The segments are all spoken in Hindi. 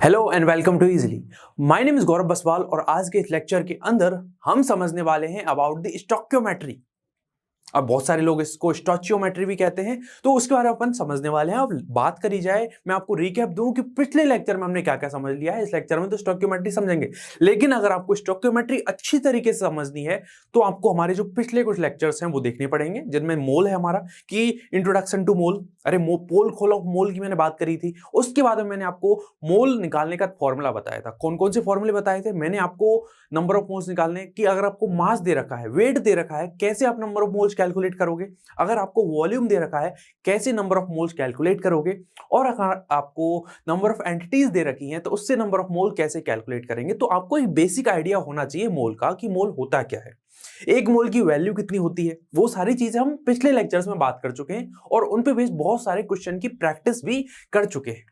Hello and welcome to Easily. My name is Gaurav Baswal और आज के इस लेक्चर के अंदर हम समझने वाले हैं अबाउट द स्टोइकियोमेट्री। अब बहुत सारे लोग इसको स्टोइचियोमेट्री भी कहते हैं, तो उसके बारे में अपन समझने वाले हैं। अब बात करी जाए, मैं आपको रिकैप दूं कि पिछले लेक्चर में हमने क्या क्या समझ लिया है। इस लेक्चर में तो स्टोइकियोमेट्री समझेंगे, लेकिन अगर आपको स्टोइकियोमेट्री अच्छी तरीके से समझनी है तो आपको हमारे जो पिछले कुछ लेक्चर्स हैं वो देखने पड़ेंगे, जिनमें मोल है हमारा कि इंट्रोडक्शन टू मोल। अरे पोल खोलो मोल की मैंने बात करी थी। उसके बाद में मैंने आपको मोल निकालने का फॉर्मूला बताया था। कौन कौन से फॉर्मूले बताए थे? मैंने आपको नंबर ऑफ मोल्स निकालने की, अगर आपको मास दे रखा है, वेट दे रखा है, कैसे आप नंबर ऑफ मोल्स कैलकुलेट करोगे। अगर आपको वॉल्यूम दे रखा है, कैसे नंबर ऑफ मोल्स कैलकुलेट करोगे। और अगर आपको नंबर ऑफ एंटिटीज दे रखी हैं तो उससे नंबर ऑफ मोल कैसे कैलकुलेट करेंगे। तो आपको एक बेसिक आइडिया होना चाहिए मोल का, कि मोल होता क्या है, एक मोल की वैल्यू कितनी होती है। वो सारी चीजें हम पिछले लेक्चर्स में बात कर चुके हैं और उन पे बेस्ड बहुत सारे क्वेश्चन की प्रैक्टिस भी कर चुके हैं।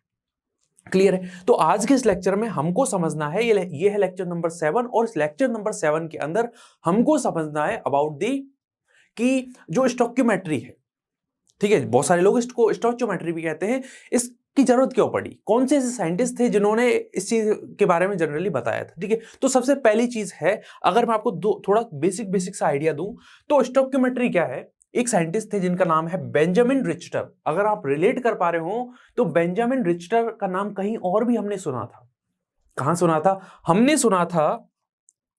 क्लियर है? तो आज के इस लेक्चर में हमको समझना है, ये है लेक्चर नंबर 7 और इस लेक्चर नंबर 7 के अंदर हमको समझना है अबाउट दी कि जो स्टोइकियोमेट्री है, ठीक है, बहुत सारे लोग इसको स्टोइचियोमेट्री भी कहते हैं, इसकी जरूरत क्यों पड़ी, कौन से ऐसे साइंटिस्ट थे जिन्होंने इस चीज के बारे में जनरली बताया था। ठीक है, तो सबसे पहली चीज है, अगर मैं आपको थोड़ा बेसिक सा आइडिया दूं तो स्टोइकियोमेट्री क्या है। एक साइंटिस्ट थे जिनका नाम है बेंजामिन रिचटर। अगर आप रिलेट कर पा रहे हो तो बेंजामिन रिचटर का नाम कहीं और भी हमने सुना था। कहां सुना था? हमने सुना था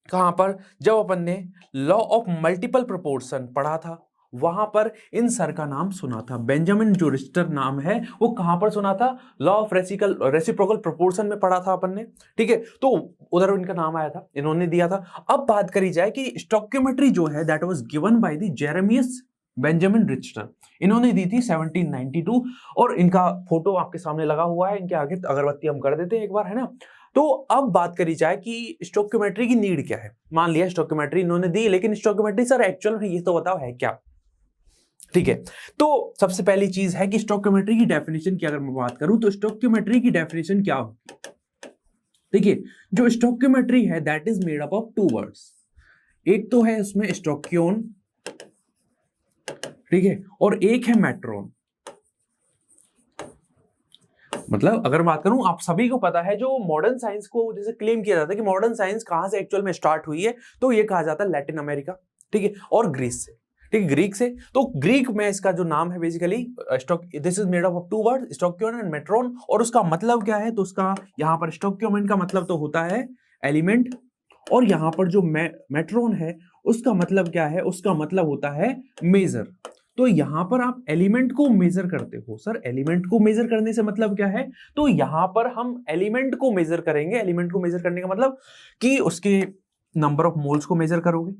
कहां पर, जब अपन ने लॉ ऑफ मल्टीपल प्रोपोर्शन पढ़ा था, वहां पर इन सर का नाम सुना था। बेंजामिन जो रिचटर नाम है वो कहां पर सुना था? लॉ ऑफ रेसिप्रोकल प्रोपोर्शन में पढ़ा था अपन ने। ठीक है, तो उधर इनका नाम आया था, इन्होंने दिया था। अब बात करी जाए कि स्टोइकियोमेट्री जो है that was given by the Jeremias Benjamin Richter, इन्होंने दी थी 1792 और इनका फोटो आपके सामने लगा हुआ है। इनके आगे अगरबत्ती हम कर देते हैं एक बार, है ना। तो अब बात करी जाए कि स्टोइकियोमेट्री की नीड क्या है। मान लिया स्टोइकियोमेट्री इन्होंने दी, लेकिन स्टोइकियोमेट्री सर एक्चुअल में ये तो बताओ है क्या। ठीक है, तो सबसे पहली चीज है कि स्टोइकियोमेट्री की डेफिनेशन की अगर मैं बात करूं तो स्टोइकियोमेट्री की डेफिनेशन क्या होगी। देखिए, जो स्टोइकियोमेट्री है that is made up of two words. एक तो है उसमें स्टोइकियोन, ठीक है, और एक है मेट्रोन। मतलब अगर बात करूं, आप सभी को पता है जो मॉडर्न साइंस को जैसे क्लेम किया जाता है कि मॉडर्न साइंस कहां से एक्चुअल में स्टार्ट हुई है, तो ये कहा जाता है लैटिन अमेरिका, ठीक है, और ग्रीस से। ठीक है, ग्रीक से। तो ग्रीक में इसका जो नाम है basically this is made up of two word, stoicheion and metron. और उसका मतलब क्या है? तो उसका यहां पर स्टोइकियोन का मतलब तो होता है एलिमेंट, और यहां पर जो मेट्रोन है उसका मतलब क्या है? उसका मतलब होता है मेजर। तो यहां पर आप एलिमेंट को मेजर करते हो। सर एलिमेंट को मेजर करने से मतलब क्या है? तो यहां पर हम एलिमेंट को मेजर करेंगे। एलिमेंट को मेजर करने का मतलब कि उसके नंबर ऑफ मोल्स को मेजर करोगे,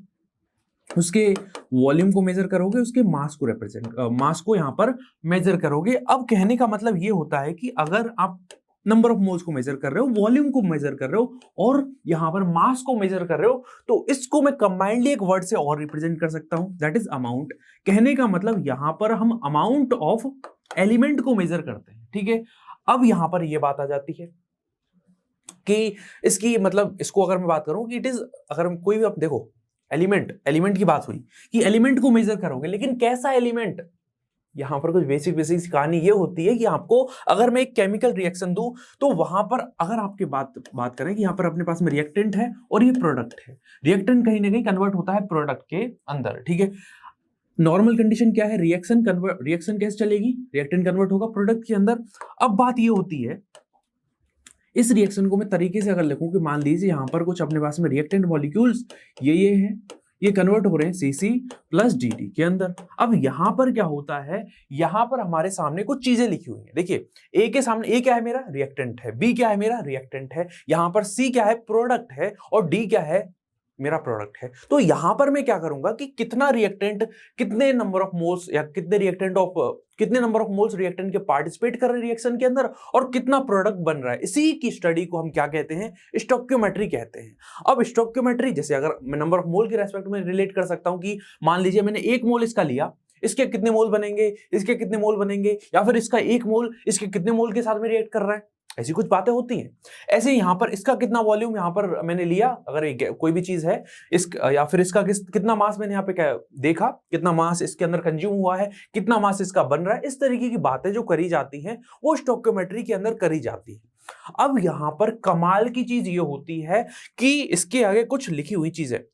उसके वॉल्यूम को मेजर करोगे, उसके मास को मास को यहां पर मेजर करोगे। अब कहने का मतलब ये होता है कि अगर आप नंबर ऑफ मोल्स को मेजर कर रहे हो, वॉल्यूम को मेजर कर रहे हो और यहां पर मास को मेजर कर रहे हो, तो इसको मैं कंबाइंडली एक वर्ड से और रिप्रेजेंट कर सकता हूं, दैट इज अमाउंट। कहने का मतलब यहां पर हम अमाउंट ऑफ एलिमेंट को मेजर करते हैं। ठीक है, अब यहां पर यह बात आ जाती है कि इसकी मतलब, इसको अगर मैं बात करूं कि इट इज, अगर कोई भी आप देखो एलिमेंट की बात हुई कि एलिमेंट को मेजर करोगे, लेकिन कैसा एलिमेंट। यहां पर कुछ बेसिक कहानी ये होती है कि आपको, अगर मैं एक केमिकल रिएक्शन दूं तो वहां पर अगर आपके बात करें कि यहां पर अपने पास में रिएक्टेंट है और ये प्रोडक्ट है, रिएक्टेंट कहीं ना कहीं कन्वर्ट होता है प्रोडक्ट के अंदर। ठीक है, नॉर्मल कंडीशन क्या है? रिएक्शन कैसे चलेगी? रिएक्टेंट कन्वर्ट होगा प्रोडक्ट के अंदर। अब बात ये होती है, इस रिएक्शन को मैं तरीके से अगर लिखूं कि मान लीजिए यहां पर कुछ अपने पास में रिएक्टेंट मॉलिक्यूल्स ये हैं, ये कन्वर्ट हो रहे हैं Cc प्लस Dt के अंदर। अब यहां पर क्या होता है? यहां पर हमारे सामने कुछ चीजें लिखी हुई हैं। देखिए, ए के सामने ए क्या है? मेरा रिएक्टेंट है। बी क्या है? मेरा रिएक्टेंट है। यहां पर सी क्या है? प्रोडक्ट है। और डी क्या है? मेरा प्रोडक्ट है। तो यहां पर मैं क्या करूंगा कि कितना रिएक्टेंट, कितने नंबर ऑफ मोल्स या कितने नंबर ऑफ मोल्स रिएक्टेंट के पार्टिसिपेट कर रहे हैं रिएक्शन के अंदर, और कितना प्रोडक्ट बन रहा है, इसी की स्टडी को हम क्या कहते हैं? स्टोइकियोमेट्री कहते हैं। अब स्टोइकियोमेट्री जैसे अगर मैं नंबर ऑफ मोल के रेस्पेक्ट में रिलेट कर सकता हूं कि मान लीजिए मैंने एक मोल इसका लिया, इसके कितने मोल बनेंगे, इसके कितने मोल बनेंगे, या फिर इसका एक मोल इसके कितने मोल के साथ में रिएक्ट कर रहा है, ऐसी कुछ बातें होती हैं। ऐसे यहां पर इसका कितना वॉल्यूम यहां पर मैंने लिया, अगर कोई भी चीज है इस, या फिर इसका कितना मास मैंने यहाँ पे क्या देखा, कितना मास इसके अंदर कंज्यूम हुआ है, कितना मास इसका बन रहा है, इस तरीके की बातें जो करी जाती हैं वो स्टोइकियोमेट्री के अंदर करी जाती है। अब यहां पर कमाल की चीज ये होती है कि इसके आगे कुछ लिखी हुई चीज है।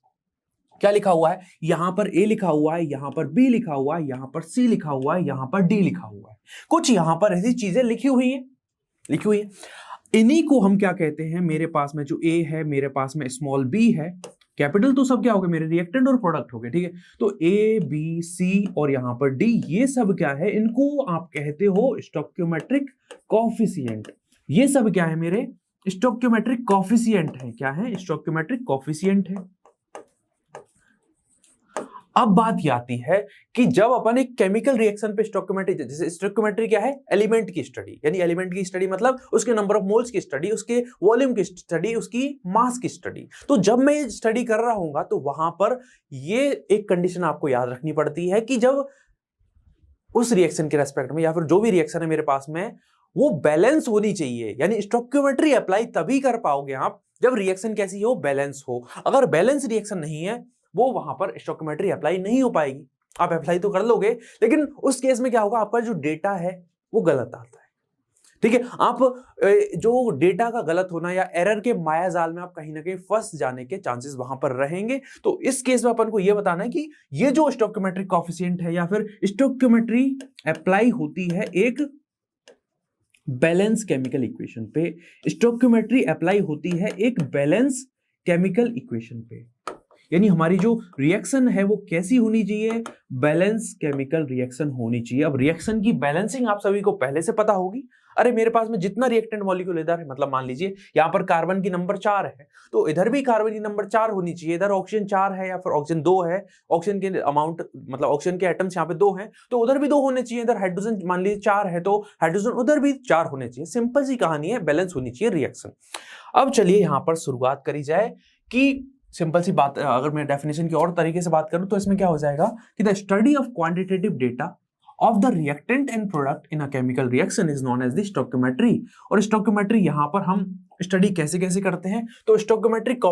क्या लिखा हुआ है? यहां पर ए लिखा हुआ है, यहां पर बी लिखा हुआ है, यहां पर सी लिखा हुआ है, यहां पर डी लिखा हुआ है। कुछ यहां पर ऐसी चीजें लिखी हुई है। इन्हीं को हम क्या कहते हैं, मेरे पास में जो ए है, मेरे पास में स्मॉल बी है, कैपिटल तो सब क्या हो गए मेरे रिएक्टेंट और प्रोडक्ट हो गए, ठीक है। तो ए बी सी और यहां पर डी, ये सब क्या है, इनको आप कहते हो स्टोइकियोमेट्रिक कॉफिशिएंट। ये सब क्या है मेरे स्टोइकियोमेट्रिक कॉफिशिएंट है। क्या है? स्टोइकियोमेट्रिक कॉफिशिएंट है। अब बात ये आती है कि जब अपन एक केमिकल रिएक्शन पे स्टोइकियोमेट्री, जैसे स्टोइकियोमेट्री क्या है, एलिमेंट की स्टडी, यानी एलिमेंट की स्टडी मतलब उसके नंबर ऑफ मोल्स की स्टडी, उसके वॉल्यूम की स्टडी, उसकी मास की स्टडी। तो जब मैं ये स्टडी कर रहा हूंगा तो वहां पर ये एक कंडीशन आपको याद रखनी पड़ती है कि जब उस रिएक्शन के रेस्पेक्ट में या फिर जो भी रिएक्शन है मेरे पास में, वो बैलेंस होनी चाहिए। यानी स्टोइकियोमेट्री अप्लाई तभी कर पाओगे आप जब रिएक्शन कैसी हो, बैलेंस हो। अगर बैलेंस रिएक्शन नहीं है, वो वहां पर स्टोइकियोमेट्री अप्लाई नहीं हो पाएगी। आप अप्लाई तो कर लोगे, लेकिन उस केस में क्या होगा, आपका जो डेटा है वो गलत आता है, ठीक है। आप जो डेटा का गलत होना या एरर के माया जाल में आप कहीं ना कहीं फंस जाने के चांसेस वहां पर रहेंगे। तो इस केस में अपन को यह बताना है कि ये जो स्टोइकियोमेट्रिक कॉफिशिएंट है या फिर स्टोइकियोमेट्री अप्लाई होती है एक बैलेंस केमिकल इक्वेशन पे, स्टोइकियोमेट्री अप्लाई होती है एक बैलेंस केमिकल इक्वेशन पे। यानी हमारी जो रिएक्शन है वो कैसी होनी चाहिए, बैलेंस केमिकल रिएक्शन होनी चाहिए। अब रिएक्शन की बैलेंसिंग आप सभी को पहले से पता होगी। अरे मेरे पास में जितना रिएक्टेंट मॉलिक्यूल इधर है, मतलब मान लीजिए यहाँ पर कार्बन की नंबर 4 है, तो इधर भी कार्बन की नंबर 4 होनी चाहिए। इधर ऑक्सीजन 4 है या फिर ऑक्सीजन 2 है, ऑक्सीजन के अमाउंट मतलब ऑक्सीजन के एटम्स यहाँ पे 2 हैं, तो उधर भी 2 होने चाहिए। इधर हाइड्रोजन मान लीजिए 4 है, तो हाइड्रोजन उधर भी 4 होने चाहिए। सिंपल सी कहानी है, बैलेंस होनी चाहिए रिएक्शन। अब चलिए यहाँ पर शुरुआत करी जाए कि सिंपल सी बात, अगर मैं डेफिनेशन की और तरीके से बात करूं तो इसमें क्या हो जाएगा कि the study of quantitative data of the reactant and product in a chemical reaction is known as the stoichiometry. और स्टोइकियोमेट्री यहां पर हम स्टडी कैसे कैसे करते हैं, तो स्टोइकियोमेट्रिक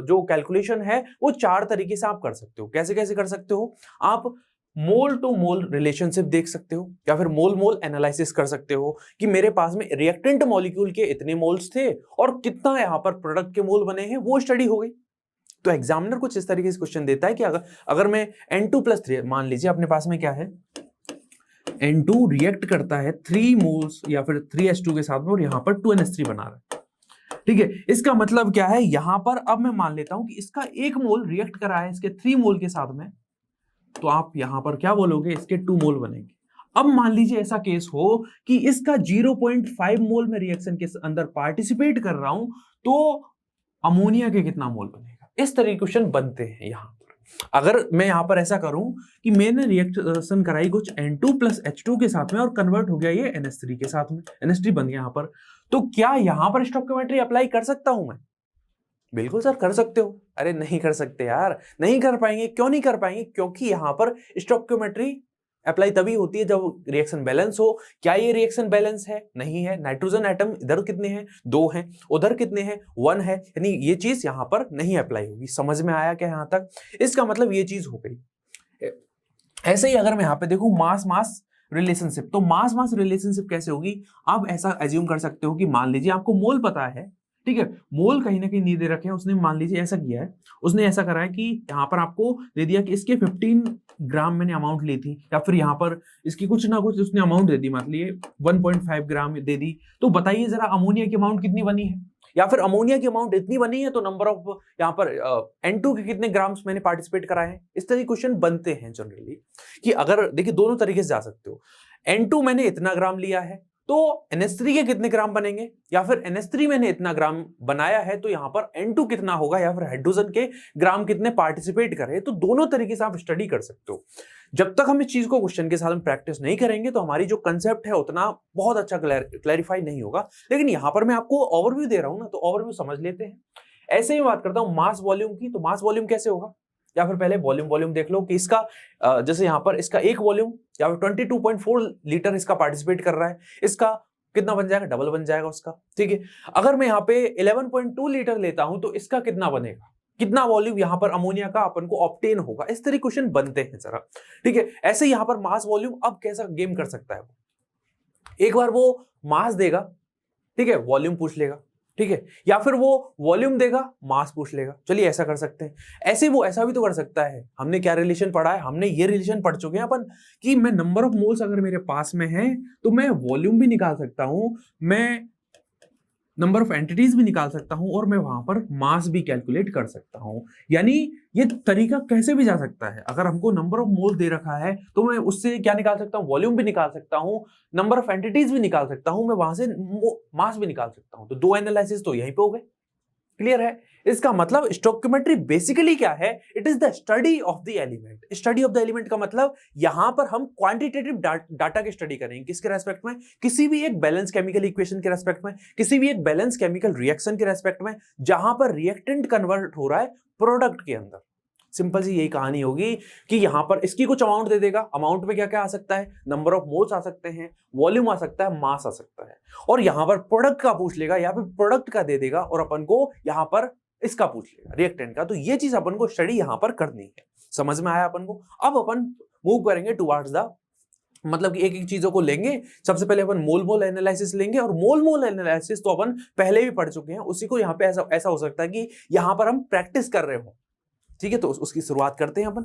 जो कैलकुलेशन है वो 4 तरीके से आप कर सकते हो। कैसे कैसे कर सकते हो? आप मोल टू मोल रिलेशनशिप देख सकते हो, या फिर मोल मोल एनालिसिस कर सकते हो कि मेरे पास में रिएक्टेंट मॉलिक्यूल के इतने मोल्स थे और कितना यहाँ पर प्रोडक्ट के मोल बने हैं, वो स्टडी हो गई। तो एग्जामिनर कुछ इस तरीके से क्वेश्चन देता है कि अगर मैं N2+3, मान लीजिए अपने पास में क्या है, N2 रिएक्ट करता है 3 मोल्स या फिर 3H2 के साथ में और यहां पर 2NH3 बना रहा है, ठीक है। इसका मतलब क्या है, यहां पर अब मैं मान लेता हूं कि इसका 1 मोल रिएक्ट करा है इसके 3 मोल के साथ में, तो आप यहां पर क्या बोलोगे, इसके 2 मोल बनेंगे। अब मान लीजिए ऐसा केस हो कि इसका 0.5 मोल में रिएक्शन के अंदर पार्टिसिपेट कर रहा हूं, तो अमोनिया के कितना मोल बनेगा। इस तरह के क्वेश्चन बनते हैं यहां पर। अगर मैं यहां पर ऐसा करूं कि मैंने रिएक्शन कराई कुछ N2+H2 के साथ में और कन्वर्ट हो गया ये NH3 के साथ में, NH3 बन गया यहां पर, तो क्या यहां पर स्टोइकियोमेट्री अप्लाई कर सकता हूं मैं? बिल्कुल सर कर सकते हो। अरे नहीं कर सकते यार, नहीं कर पाएंगे। क्यों नहीं कर पाएंगे? क्योंकि यहां पर स्टोइकियोमेट्री अप्लाई तभी होती है जब रिएक्शन बैलेंस हो। क्या ये रिएक्शन बैलेंस है? नहीं है। नाइट्रोजन एटम इधर कितने हैं? 2 हैं। उधर कितने हैं? 1 है। यानी ये चीज यहां पर नहीं अप्लाई होगी। समझ में आया क्या यहां तक? इसका मतलब ये चीज हो गई। ऐसे ही अगर मैं यहां पे देखूं मास मास रिलेशनशिप, तो मास मास रिलेशनशिप कैसे होगी? आप ऐसा एज्यूम कर सकते हो कि मान लीजिए आपको मोल पता है, ठीक है, मोल कहीं ना कहीं नहीं दे रखे हैं, उसने मान लीजिए ऐसा किया है, उसने ऐसा करा है कि यहाँ पर आपको दे दिया कि इसके 15 ग्राम मैंने अमाउंट ली थी, या फिर यहाँ पर इसकी कुछ ना कुछ उसने अमाउंट दे दी, मान लीजिए 1.5 ग्राम दे दी। तो बताइए जरा अमोनिया की अमाउंट कितनी बनी है, या फिर अमोनिया की अमाउंट इतनी बनी है तो नंबर ऑफ यहाँ पर N2 के कितने ग्राम्स मैंने पार्टिसिपेट कराए हैं। इस तरह के क्वेश्चन बनते हैं जनरली, कि अगर देखिए दोनों तरीके से जा सकते हो। N2 मैंने इतना ग्राम लिया है तो NH3 के कितने ग्राम बनेंगे, या फिर NH3 मैंने इतना ग्राम बनाया है तो यहां पर N2 कितना होगा, या फिर हाइड्रोजन के ग्राम कितने पार्टिसिपेट करे। तो दोनों तरीके से आप स्टडी कर सकते हो। जब तक हम इस चीज को क्वेश्चन के साथ में प्रैक्टिस नहीं करेंगे तो हमारी जो कंसेप्ट है उतना बहुत अच्छा क्लैरिफाई नहीं होगा। लेकिन यहां पर मैं आपको ओवरव्यू दे रहा हूं ना, तो ओवरव्यू समझ लेते हैं। ऐसे ही बात करता हूं मास वॉल्यूम की, तो मास वॉल्यूम कैसे होगा, या फिर पहले वॉल्यूम देख लो कि इसका जैसे यहां पर इसका एक वॉल्यूम या फिर 22.4 लीटर इसका पार्टिसिपेट कर रहा है, इसका कितना बन जाएगा, डबल बन जाएगा उसका, ठीक है। अगर मैं यहाँ पे 11.2 लीटर लेता हूं तो इसका कितना बनेगा, कितना वॉल्यूम यहाँ पर अमोनिया का अपन को ऑब्टेन होगा। इस तरह क्वेश्चन बनते हैं जरा, ठीक है। ऐसे यहाँ पर मास वॉल्यूम अब कैसा गेम कर सकता है वो, एक बार वो मास देगा, ठीक है, वॉल्यूम पूछ लेगा, ठीक है, या फिर वो वॉल्यूम देगा, मास पूछ लेगा। चलिए ऐसा कर सकते हैं। ऐसे वो ऐसा भी तो कर सकता है। हमने क्या रिलेशन पढ़ा है, हमने ये रिलेशन पढ़ चुके हैं अपन कि मैं नंबर ऑफ मोल्स अगर मेरे पास में है तो मैं वॉल्यूम भी निकाल सकता हूं, मैं नंबर ऑफ एंटिटीज भी निकाल सकता हूं और मैं वहां पर मास भी कैलकुलेट कर सकता हूं। यानी ये तरीका कैसे भी जा सकता है। अगर हमको नंबर ऑफ मोल दे रखा है तो मैं उससे क्या निकाल सकता हूं, वॉल्यूम भी निकाल सकता हूं, नंबर ऑफ एंटिटीज भी निकाल सकता हूं, मैं वहां से मास भी निकाल सकता हूं। तो दो एनालिसिस तो यहीं पे हो गए। क्लियर है? इसका मतलब स्टोइकियोमेट्री बेसिकली क्या है? It is the study of the element. Study of the element का मतलब यहां पर हम क्वांटिटेटिव डाटा की स्टडी करेंगे। किसके रेस्पेक्ट में? किसी भी एक बैलेंस केमिकल इक्वेशन के रेस्पेक्ट में, किसी भी एक बैलेंस केमिकल रिएक्शन के रेस्पेक्ट में, जहां पर रिएक्टेंट कन्वर्ट हो रहा है प्रोडक्ट के अंदर। सिंपल सी यही कहानी होगी कि यहां पर इसकी कुछ अमाउंट दे देगा। अमाउंट में क्या क्या आ सकता है? नंबर ऑफ मोल्स आ सकते हैं, वॉल्यूम आ सकता है, मास आ सकता है। और यहां पर प्रोडक्ट का पूछ लेगा या फिर प्रोडक्ट का दे देगा और अपन को यहां पर इसका पूछ लेगा, रिएक्टेंट का। तो ये चीज अपन को स्टडी यहां पर करनी है। समझ में आया अपन को? अब अपन मूव करेंगे टुवर्ड्स द, मतलब कि एक एक चीजों को लेंगे। सबसे पहले अपन मोल मोल एनालिसिस लेंगे, और मोल मोल एनालिसिस तो अपन पहले भी पढ़ चुके हैं। उसी को यहाँ पे ऐसा हो सकता है कि यहाँ पर हम प्रैक्टिस कर रहे हो। ठीक है, तो उसकी शुरुआत करते हैं अपन।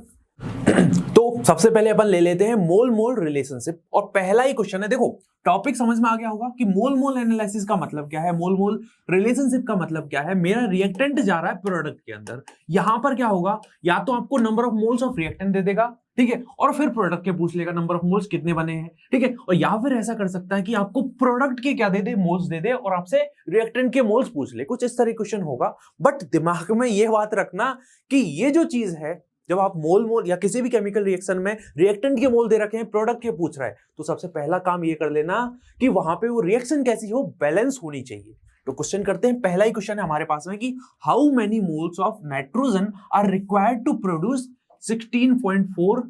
तो सबसे पहले अपन ले लेते हैं मोल मोल रिलेशनशिप, और पहला ही क्वेश्चन है। देखो टॉपिक समझ में आ गया होगा कि मोल मोल एनालिसिस का मतलब क्या है, मोल मोल रिलेशनशिप का मतलब क्या है। मेरा रिएक्टेंट जा रहा है प्रोडक्ट के अंदर, यहां पर क्या होगा, या तो आपको number of moles of reactant दे देगा, ठीक है, और फिर प्रोडक्ट के पूछ लेगा नंबर ऑफ मोल्स कितने बने हैं, ठीक है, और या फिर ऐसा कर सकता है कि आपको प्रोडक्ट के क्या दे दे, मोल्स दे दे, और आपसे रिएक्टेंट के मोल्स पूछ ले। कुछ इस तरह क्वेश्चन होगा। बट दिमाग में यह बात रखना कि ये जो चीज है, जब आप मोल मोल या किसी भी केमिकल रिएक्शन में रिएक्टेंट के मोल दे रखे हैं, प्रोडक्ट के पूछ रहा है, तो सबसे पहला काम ये कर लेना कि वहां पे वो रिएक्शन कैसी हो, बैलेंस होनी चाहिए। तो क्वेश्चन करते हैं। पहला ही क्वेश्चन है हमारे पास में कि how many moles of nitrogen are required to produce 16.4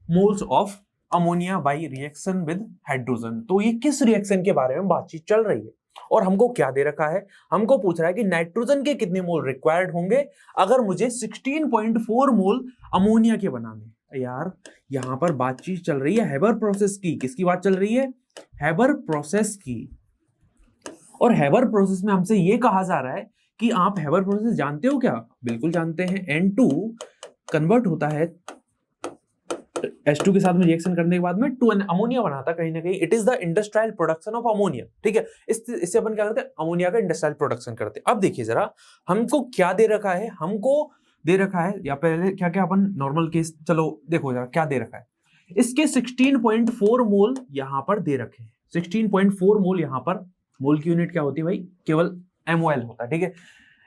moles of ammonia by reaction with hydrogen. तो ये किस रिएक्शन के बारे में बातचीत चल रही है, और हमको क्या दे रखा है? हमको पूछ रहा है कि नाइट्रोजन के कितने मोल रिक्वायर्ड होंगे अगर मुझे 16.4 मोल अमोनिया के बनाने। यार यहां पर बातचीत चल रही है हैबर प्रोसेस की। किसकी बात चल रही है? हैबर प्रोसेस की। और हैबर प्रोसेस में हमसे यह कहा जा रहा है कि आप हैबर प्रोसेस जानते हो क्या? बिल्कुल जानते हैं। N2 कन्वर्ट होता है H2 के साथ में रिएक्शन करने के बाद में 2N अमोनिया बनाता कहीं ना कहीं। It is the industrial production of ammonia. ठीक है, इससे अपन क्या करते हैं? अमोनिया का इंडस्ट्रियल प्रोडक्शन करते हैं। अब देखिए जरा, हमको क्या दे रखा है? हमको दे रखा है, या पहले क्या क्या अपन नॉर्मल केस, चलो देखो जरा क्या दे रखा है। इसके 16.4 मोल यहां पर दे रखे हैं। 16.4 मोल यहां पर, मोल की यूनिट क्या होती है भाई? केवल MOL होता है। ठीक है,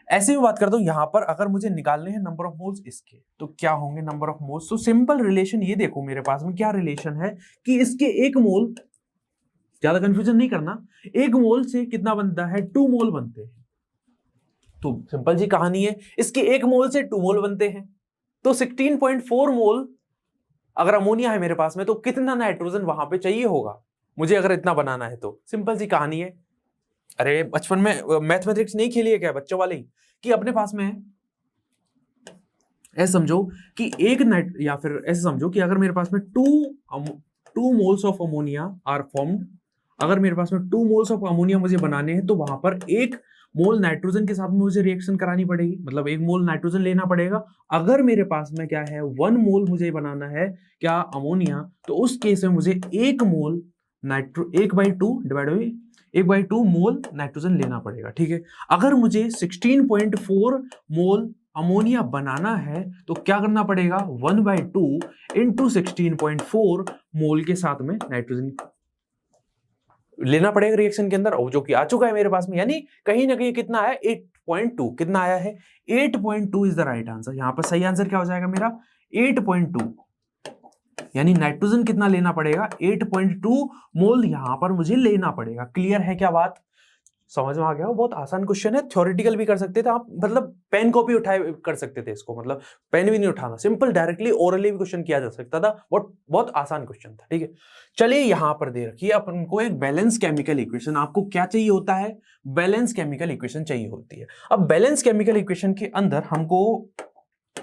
ऐसे भी बात करता हूं, यहां पर अगर मुझे निकालने हैं नंबर ऑफ मोल्स इसके, तो क्या होंगे नंबर ऑफ मोल्स? तो सिंपल रिलेशन ये देखो मेरे पास में क्या रिलेशन है कि इसके एक मोल, ज्यादा कंफ्यूजन नहीं करना, एक मोल से कितना बनता है? 2 मोल बनते हैं। तो सिंपल जी कहानी है, इसके एक मोल से 2 मोल बनते हैं। तो 16.4 मोल अगर अमोनिया है मेरे पास में, तो कितना नाइट्रोजन वहां पे चाहिए होगा मुझे अगर इतना बनाना है? तो सिंपल सी कहानी है। अरे बचपन में मैथमेटिक्स नहीं खेली है क्या बच्चों वाले ही, कि अपने पास में ऐसे समझो कि एक नाइट, या फिर ऐसे समझो कि अगर मेरे पास में two moles of ammonia are formed, अगर मेरे पास में 2 मोल्स ऑफ अमोनिया मुझे बनाने हैं, तो वहां पर 1 मोल नाइट्रोजन के साथ में मुझे रिएक्शन करानी पड़ेगी, मतलब 1 मोल नाइट्रोजन लेना पड़ेगा। अगर मेरे पास में क्या है, 1 मोल मुझे बनाना है क्या? अमोनिया, तो उस केस में मुझे 1 mole nitro 1/2 divide by 1/2 mole nitrogen लेना पड़ेगा। ठीक है, अगर मुझे 16.4 मोल अमोनिया बनाना है तो क्या करना पड़ेगा? 1/2 इंटू 16.4 मोल के साथ में नाइट्रोजन लेना पड़ेगा रिएक्शन के अंदर, और जो कि आ चुका है मेरे पास में। यानी कहीं ना कहीं कितना आया? 8.2। कितना आया है? 8.2 इज द राइट आंसर। यहां पर सही आंसर क्या हो जाएगा मेरा? 8.2। यानी नाइट्रोजन कितना लेना पड़ेगा? 8.2 मोल यहां पर मुझे लेना पड़ेगा। क्लियर है क्या बात? समझ में आ गया? बहुत आसान क्वेश्चन है, थ्योरेटिकल भी कर सकते थे आप, मतलब पेन कॉपी उठाए कर सकते थे इसको, मतलब पेन भी नहीं उठाना, सिंपल डायरेक्टली ओरली भी क्वेश्चन किया जा सकता था। बहुत आसान क्वेश्चन था। ठीक है, चलिए यहां पर दे रखिए अपन को एक बैलेंस केमिकल इक्वेशन। आपको क्या चाहिए होता है? बैलेंस केमिकल इक्वेशन चाहिए होती है। अब बैलेंस केमिकल इक्वेशन के अंदर हमको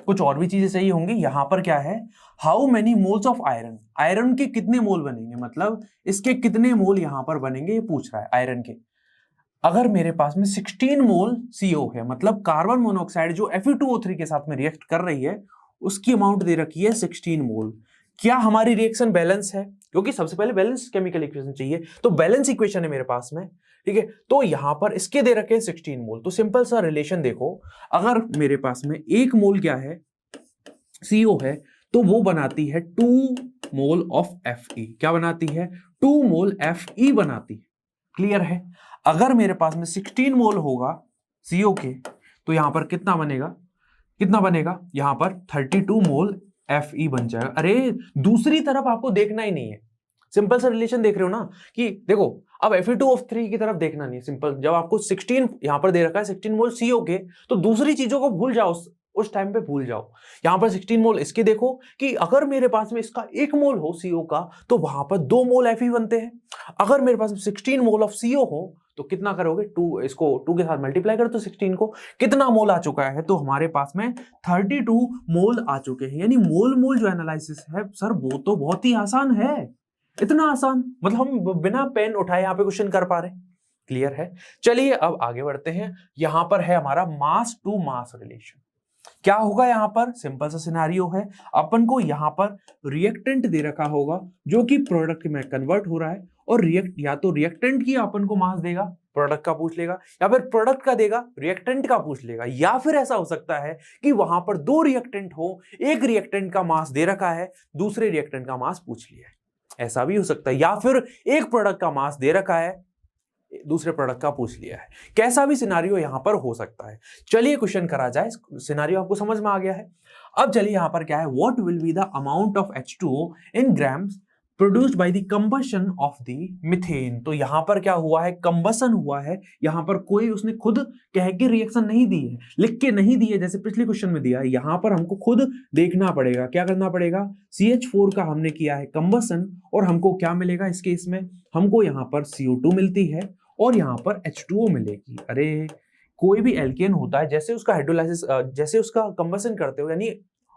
कुछ और भी चीजें चाहिए होंगी। यहां पर क्या है? How many moles of iron, iron के कितने मोल बनेंगे, मतलब इसके कितने मोल यहां पर बनेंगे, ये पूछ रहा है आयरन के। अगर मेरे पास में 16 मोल CO है, मतलब कार्बन मोनोऑक्साइड जो Fe2O3 के साथ में रिएक्ट कर रही है, उसकी अमाउंट दे रखी है 16 मोल। क्या हमारी रिएक्शन बैलेंस है? क्योंकि सबसे पहले बैलेंस केमिकल इक्वेशन चाहिए, तो बैलेंस इक्वेशन है मेरे पास में, ठीक है। तो यहां पर इसके दे रखे हैं 16 मोल। तो सिंपल सा रिलेशन देखो, अगर मेरे पास में 1 मोल क्या है, CO है, तो वो बनाती है 2 मोल ऑफ Fe। क्या बनाती है? 2 मोल Fe बनाती है। क्लियर है? अगर मेरे पास में 16 मोल होगा CO के, तो यहां पर कितना बनेगा? कितना बनेगा? यहां पर 32 मोल Fe बन जाएगा। अरे दूसरी तरफ आपको देखना ही नहीं है, सिंपल सा रिलेशन देख रहे हो ना, कि देखो अब Fe2O3 की तरफ देखना नहीं है। सिंपल, जब आपको 16 यहां पर दे रखा है 16 मोल CO के, तो दूसरी चीजों को भूल जाओ, उस टाइम पे भूल जाओ। यहां पर 16 मोल इसके देखो कि अगर मेरे पास में इसका 1 मोल हो CO का, तो वहां पर 2 मोल Fe बनते हैं। अगर मेरे पास 16 मोल ऑफ CO हो, तो कितना करोगे? 2, इसको 2 के साथ मल्टीप्लाई कर दो 16 को, कितना मोल आ चुका है? तो हमारे पास में 32 मोल आ चुके हैं। यानी मोल मोल जो एनालिसिस है सर, वो तो बहुत ही आसान है। इतना आसान, मतलब हम बिना पेन उठाए यहाँ पे क्वेश्चन कर पा रहे हैं। क्लियर है? चलिए अब आगे बढ़ते हैं। यहां पर है हमारा मास टू मास रिलेशन। क्या होगा यहां पर? सिंपल सा सिनेरियो है, अपन को यहां पर रिएक्टेंट दे रखा होगा जो कि प्रोडक्ट में कन्वर्ट हो रहा है, और या तो रिएक्टेंट की अपन को मास देगा, प्रोडक्ट का पूछ लेगा, या फिर प्रोडक्ट का देगा, रिएक्टेंट का पूछ लेगा, या फिर ऐसा हो सकता है कि वहां पर 2 रिएक्टेंट हो, एक रिएक्टेंट का मास दे रखा है, दूसरे रिएक्टेंट का मास पूछ लिया है। ऐसा भी हो सकता है, या फिर एक प्रोडक्ट का मास दे रखा है, दूसरे प्रोडक्ट का पूछ लिया है। कैसा भी सिनारियो यहां पर हो सकता है। चलिए क्वेश्चन करा जाए। सिनारियो आपको समझ में आ गया है। अब चलिए यहां पर क्या है, what will be the amount of H2O in grams produced by the combustion of the methane. तो यहां पर क्या हुआ है? कंबशन हुआ है। यहां पर कोई उसने खुद कह के रिएक्शन नहीं दी है, लिख के नहीं दी है जैसे पिछले क्वेश्चन में दिया है। यहां पर हमको खुद देखना पड़ेगा। क्या करना पड़ेगा? CH4 का हमने किया है कंबशन, और हमको क्या मिलेगा इस केस में? हमको यहां पर CO2 मिलती है, और यहां पर H2O मिलेगी। अरे कोई भी एल्केन होता है, जैसे उसका हाइड्रोलाइसिस, जैसे उसका कंबशन करते हो, यानी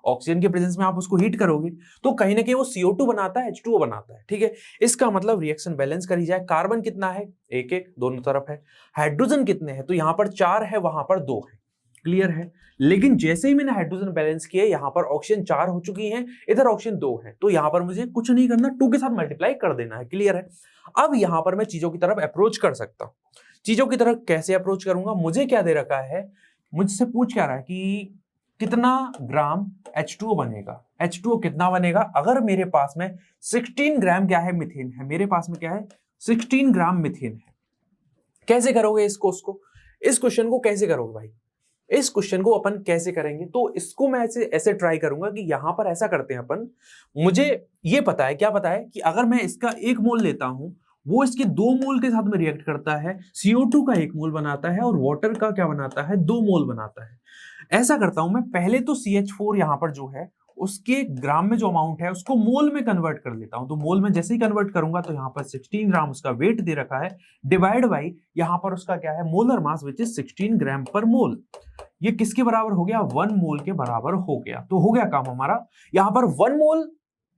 ऑक्सीजन के प्रेजेंस में आप उसको हीट करोगे, तो कहीं ना कहीं वो CO2 बनाता है, H2O बनाता है। ठीक है, इसका मतलब रिएक्शन बैलेंस करी जाए। कार्बन कितना है? एक एक दोनों तरफ है। हाइड्रोजन कितने हैं? तो यहां पर 4 है, वहां पर 2 है। क्लियर है? लेकिन जैसे ही मैंने हाइड्रोजन बैलेंस किए, यहां पर ऑक्सीजन 4 हो चुकी है, इधर ऑक्सीजन 2 है, तो यहां पर मुझे कुछ नहीं करना, 2 के साथ मल्टीप्लाई कर देना है। क्लियर है? अब यहां पर मैं चीजों की तरफ अप्रोच कर सकता हूं। चीजों की तरफ कैसे अप्रोच करूंगा? मुझे क्या दे रखा है, मुझसे पूछ क्या रहा है कि कितना ग्राम H2O बनेगा। H2O कितना बनेगा? अगर मेरे पास में 16 ग्राम क्या है, मीथेन है। मेरे पास में क्या है? 16 ग्राम मीथेन है। कैसे करोगे इसको? इस क्वेश्चन को कैसे करोगे भाई? इस क्वेश्चन को अपन कैसे करेंगे? तो इसको मैं ऐसे ट्राई करूंगा कि यहां पर ऐसा करते हैं अपन। मुझे ये पता है, क्या पता है, कि अगर मैं इसका 1 मोल लेता हूं, वो इसके 2 मोल के साथ में रिएक्ट करता है, CO2 का 1 मोल बनाता है, और वाटर का क्या बनाता है? 2 मोल बनाता है। ऐसा करता हूं मैं, पहले तो CH4 यहां पर जो है उसके ग्राम में जो अमाउंट है उसको मोल में कन्वर्ट कर लेता हूं। तो मोल में जैसे ही कन्वर्ट करूंगा, तो यहां पर 16 ग्राम उसका वेट दे रखा है, डिवाइड बाई यहां पर उसका क्या है, मोलर मास, विच इज 16 ग्राम पर मोल। ये किसके बराबर हो गया? 1 मोल के बराबर हो गया। तो हो गया काम हमारा। यहां पर 1 मोल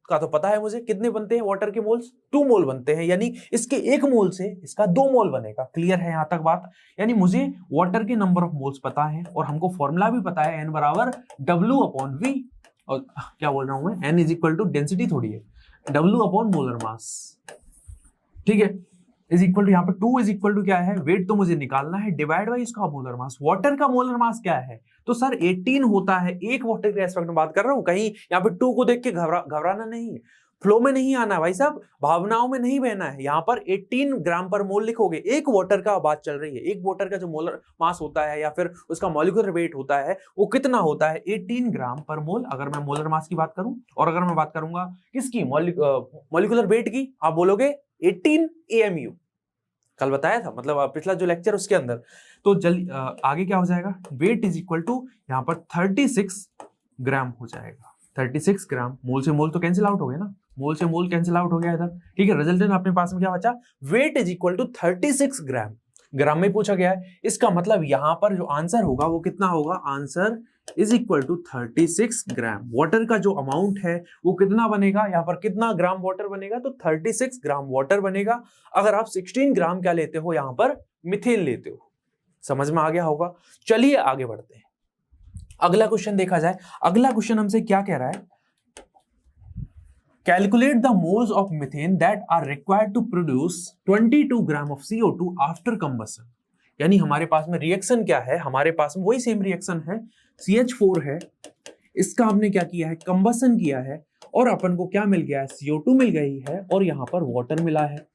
का तो पता है मुझे कितने बनते हैं वाटर के मोल्स, 2 मोल बनते हैं, यानी इसके 1 मोल से इसका 2 मोल बनेगा। क्लियर है यहां तक बात? यानी मुझे वाटर के नंबर ऑफ मोल्स पता है, और हमको फॉर्मूला भी पता है, N बराबर W/V, और क्या बोल रहा हूं मैं, N is equal to density थोड़ी है, W/ मोलर मास। ठीक है, इज इक्वल टू, यहाँ पे 2 इज इक्वल टू क्या है, वेट तो मुझे निकालना है, डिवाइड बाई इसका मोलर मास। वाटर का मोलर मास क्या है? तो सर 18 होता है। एक वाटर के एस्पेक्ट में बात कर रहा हूं, कहीं यहाँ पे 2 को देख के घबराना नहीं है, फ्लो में नहीं आना भाई साहब, भावनाओं में नहीं बहना है। यहाँ पर 18 ग्राम पर मोल लिखोगे। एक वाटर का बात चल रही है, एक वाटर का जो मोलर मास होता है या फिर उसका मॉलिक्यूलर वेट होता है, वो कितना होता है? 18 ग्राम पर मोल, अगर मैं मोलर मास की बात करूं। और अगर मैं बात करूंगा किसकी, मॉलिक्यूलर वेट की, आप बोलोगे 18 AMU। कल बताया था, मतलब पिछला जो लेक्चर उसके अंदर। तो आगे क्या हो जाएगा, वेट इज इक्वल टू यहाँ पर 36 ग्राम हो जाएगा। 36 ग्राम, मोल से मोल तो कैंसिल आउट हो गया ना, मोल से मोल कैंसिल आउट हो गया इधर। ठीक है, रिजल्टेंट अपने पास में क्या बचा, वेट इज इक्वल टू 36 ग्राम। ग्राम में पूछा गया है, इसका मतलब यहां पर जो आंसर होगा वो कितना होगा, answer is equal to 36 gram. Water का जो अमाउंट है वो कितना बनेगा, यहाँ पर कितना ग्राम वाटर बनेगा, तो 36 ग्राम वाटर बनेगा। अगर आप 16 ग्राम क्या लेते हो यहाँ पर, मिथेन लेते हो। समझ में आ गया होगा। चलिए आगे बढ़ते हैं। अगला क्वेश्चन देखा जाए। अगला क्वेश्चन हमसे क्या कह रहा है, calculate the moles of methane that are required to produce 22 gram of CO2 after combustion. यानी हमारे पास में रिएक्शन क्या है, हमारे पास में वही सेम रिएक्शन है, CH4 है, इसका हमने क्या किया है, कंबसन किया है, और अपन को क्या मिल गया है, CO2 मिल गई है, और यहां पर वाटर मिला है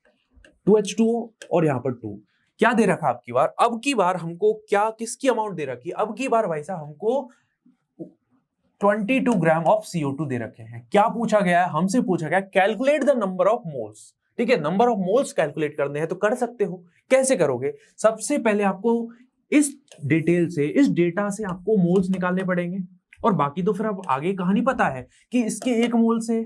2H2O, और यहां पर 2। क्या दे रखा अब की बार हमको क्या, किसकी अमाउंट दे रखी है, अब की बार भाई साहब हमको 22 ग्राम ऑफ CO2 दे रखे हैं। क्या पूछा गया है, हमसे पूछा गया calculate the number of moles. ठीक है, नंबर ऑफ मोल्स कैलकुलेट करने हैं तो कर सकते हो। कैसे करोगे, सबसे पहले आपको इस डिटेल से, इस डेटा से आपको मोल्स निकालने पड़ेंगे, और बाकी तो फिर अब आगे कहानी पता है कि इसके 1 मोल से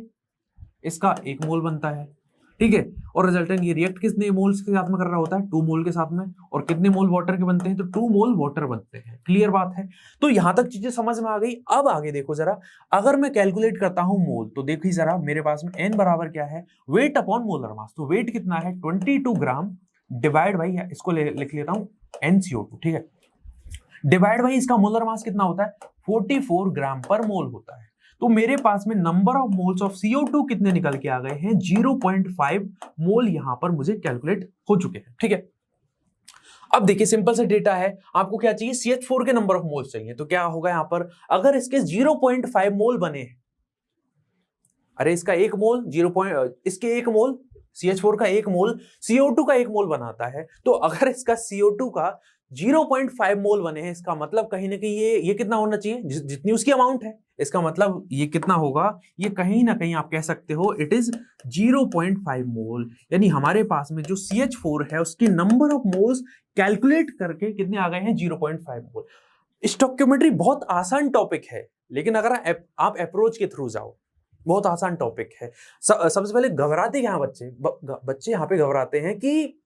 इसका 1 मोल बनता है। ठीक है, और रिजल्टेंट ये रिएक्ट कितने मोल्स के साथ में कर रहा होता है, 2 मोल के साथ में, और कितने मोल वाटर के बनते हैं, तो 2 मोल वाटर बनते हैं। क्लियर बात है। तो यहां तक चीजें समझ में आ गई। अब आगे देखो जरा, अगर मैं कैलकुलेट करता हूं मोल, तो देखिए जरा मेरे पास में n बराबर क्या है, वेट अपॉन मोलर मास। तो वेट कितना है 22 ग्राम डिवाइड बाई, इसको लिख लेता हूं NCO2। ठीक है, डिवाइड बाई इसका मोलर मास कितना होता है 44 ग्राम पर मोल होता है। तो मेरे पास में number of moles of CO2 कितने निकल के आ गए हैं, 0.5 मोल यहां पर मुझे कैलकुलेट हो चुके हैं। ठीक है, अब देखिए सिंपल सा डेटा है, आपको क्या चाहिए, CH4 के नंबर ऑफ मोल्स चाहिए। तो क्या होगा यहां पर, अगर इसके 0.5 मोल बने हैं, अरे इसका 1 मोल इसके 1 मोल, CH4 का 1 मोल CO2 का 1 मोल बनाता है, तो अगर इसका CO2 का 0.5 मोल बने हैं, इसका मतलब कहीं ना कहीं ये कितना होना चाहिए, जितनी उसकी अमाउंट है, इसका मतलब ये कितना होगा, ये कहीं ना कहीं आप कह सकते हो इट इज 0.5 मोल। यानी हमारे पास में जो CH4 है उसकी नंबर ऑफ मोल्स कैलकुलेट करके कितने आ गए हैं, 0.5 मोल। स्टोइकियोमेट्री बहुत आसान टॉपिक है, लेकिन अगर आप अप्रोच के थ्रू जाओ, बहुत आसान टॉपिक है। सबसे पहले घबराते क्या बच्चे यहाँ पे घबराते हैं कि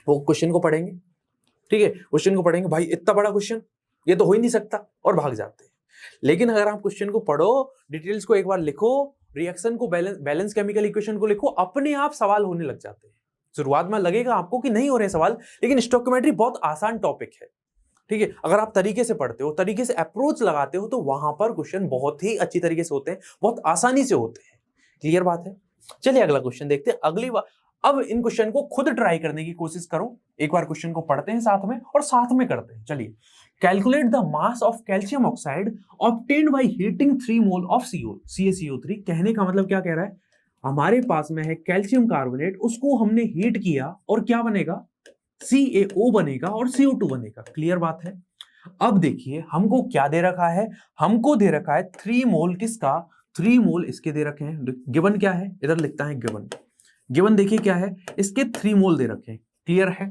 वो क्वेश्चन को पढ़ेंगे, ठीक है, क्वेश्चन को पढ़ेंगे, भाई इतना बड़ा क्वेश्चन ये तो हो ही नहीं सकता, और भाग जाते हैं। लेकिन अगर आप क्वेश्चन को पढ़ो, डिटेल्स को एक बार लिखो, रिएक्शन को, बैलेंस केमिकल इक्वेशन को लिखो, अपने आप सवाल होने लग जाते हैं। शुरुआत में लगेगा आपको कि नहीं हो रहे सवाल, लेकिन स्टोइकियोमेट्री बहुत आसान टॉपिक है। ठीक है, अगर आप तरीके से पढ़ते हो, तरीके से अप्रोच लगाते हो, तो वहां पर क्वेश्चन बहुत ही अच्छी तरीके से होते हैं, बहुत आसानी से होते हैं। क्लियर बात है। चलिए अगला क्वेश्चन देखते हैं। अगली बार अब इन क्वेश्चन को खुद ट्राई करने की कोशिश करो। एक बार क्वेश्चन को पढ़ते हैं साथ में और साथ में करते हैं। चलिए, calculate the mass of calcium oxide obtained by heating 3 mole of CaCO3। कहने का मतलब क्या कह रहा है, हमारे पास में है कैल्शियम कार्बोनेट, उसको हमने हीट किया और क्या बनेगा, CaO बनेगा और CO2 बनेगा। क्लियर बात है। अब देखिए हमको क्या दे रखा है, हमको दे रखा है 3 मोल किसका, 3 मोल इसके दे रखे हैं। गिवन क्या है, इधर लिखता है गिवन देखिए क्या है, इसके 3 मोल दे रखे हैं। क्लियर है।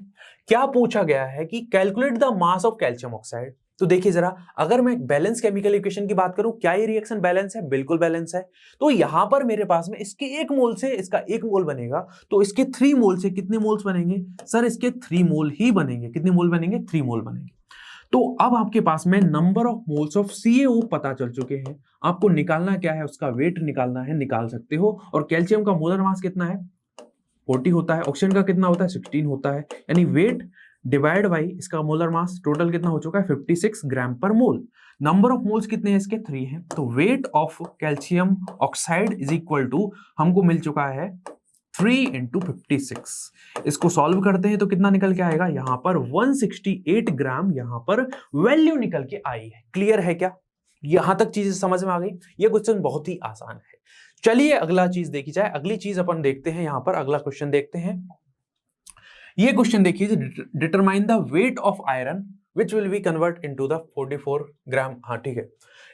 क्या पूछा गया है कि calculate the mass of calcium oxide. तो देखिए जरा, अगर मैं बैलेंस केमिकल इक्वेशन की बात करूं, क्या ये रिएक्शन बैलेंस है, बिल्कुल बैलेंस है। तो यहां पर मेरे पास में इसके 1 मोल से इसका 1 मोल बनेगा, तो इसके 3 मोल से कितने मोल्स बनेंगे, सर इसके 3 मोल ही बनेंगे। कितने मोल बनेंगे, 3 मोल बनेंगे। तो अब आपके पास में number of moles of CaO पता चल चुके हैं। आपको निकालना क्या है, उसका वेट निकालना है, निकाल सकते हो। और कैल्शियम का मोलर मास कितना है, 40 होता है। ऑक्सीजन का कितना होता है, 16 होता है। यानी वेट डिवाइड बाई इसका मोलर मास, टोटल कितना हो चुका है, 56 ग्राम पर मोल। नंबर ऑफ मोल्स कितने हैं इसके, 3 हैं। तो weight of calcium oxide is equal to हमको मिल चुका है 3 × 56। इसको सॉल्व करते हैं तो कितना निकल के आएगा, यहां पर 168 ग्राम यहां पर वैल्यू निकल के आई है। क्लियर है क्या, यहां तक चीजें समझ में आ गई। ये क्वेश्चन बहुत ही आसान है। चलिए अगला चीज देखी जाए। अगली चीज अपन देखते हैं, यहां पर अगला क्वेश्चन देखते हैं। ये क्वेश्चन देखिए, determine the wait of iron which will be convert into the 44 ग्राम। हाँ ठीक है,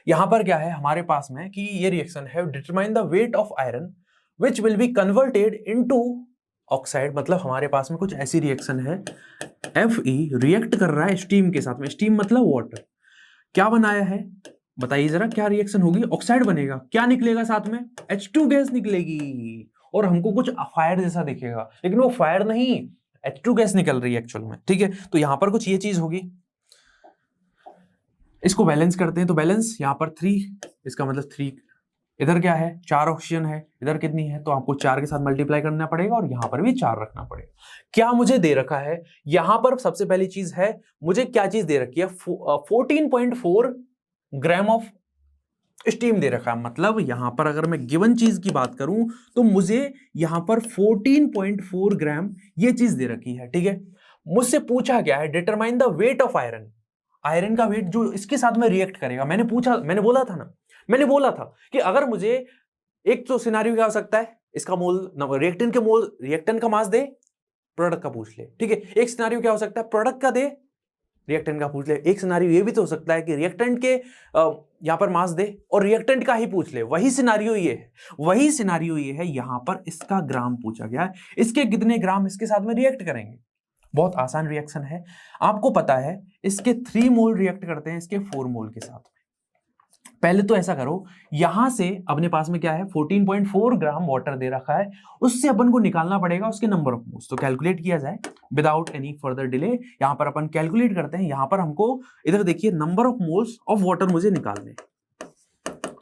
यहां पर क्या है हमारे पास में कि ये रिएक्शन है, determine the wait of iron which will be converted into oxide. मतलब हमारे पास में कुछ ऐसी रिएक्शन है, Fe रिएक्ट कर रहा है स्टीम के साथ में, स्टीम मतलब वाटर। क्या बनाया है बताइए जरा, क्या रिएक्शन होगी, ऑक्साइड बनेगा। क्या निकलेगा साथ में, H2 गैस निकलेगी, और हमको कुछ फायर जैसा दिखेगा, लेकिन वो फायर नहीं, H2 गैस निकल रही है एक्चुअल में। ठीक है, तो यहां पर कुछ ये चीज होगी। इसको बैलेंस करते हैं, तो बैलेंस यहां पर 3, इसका मतलब 3 इधर क्या है, 4 ऑक्सीजन है, इधर कितनी है, तो आपको 4 के साथ मल्टीप्लाई करना पड़ेगा और यहां पर भी 4 रखना पड़ेगा। क्या मुझे दे रखा है यहां पर, सबसे पहली चीज है मुझे क्या चीज दे रखी है, 14.4 ग्राम ऑफ स्टीम दे रखा है। मतलब यहां पर अगर मैं गिवन चीज की बात करूं तो मुझे यहां पर 14.4 ग्राम ये चीज दे रखी है, ठीक है। मुझसे पूछा गया है determine the wait of iron, iron का वेट जो इसके साथ में रिएक्ट करेगा। मैंने बोला था ना, मैंने बोला था कि अगर मुझे एक तो सिनारियो क्या हो सकता है, इसका मोल रिएक्टेंट का मास दे, प्रोडक्ट का पूछ ले, ठीक है। एक सिनारियो क्या हो सकता है, प्रोडक्ट का दे, रिएक्टेंट का पूछ ले। एक सिनारियो ये भी तो हो सकता है कि रिएक्टेंट के यहां पर मास दे और रिएक्टेंट का ही पूछ ले। वही सिनारियो ये है, यहां पर इसका ग्राम पूछा गया है, इसके कितने ग्राम इसके साथ में रिएक्ट करेंगे। बहुत आसान रिएक्शन है, आपको पता है इसके 3 मोल रिएक्ट करते हैं इसके 4 मोल के साथ। पहले तो ऐसा करो, यहां से अपने पास में क्या है, 14.4 ग्राम वाटर दे रखा है, उससे अपन को निकालना पड़ेगा उसके नंबर ऑफ मोल्स। तो कैलकुलेट किया जाए विदाउट एनी फर्दर डिले। यहां पर अपन कैलकुलेट करते हैं, यहां पर हमको इधर देखिए number of moles of water मुझे निकालने,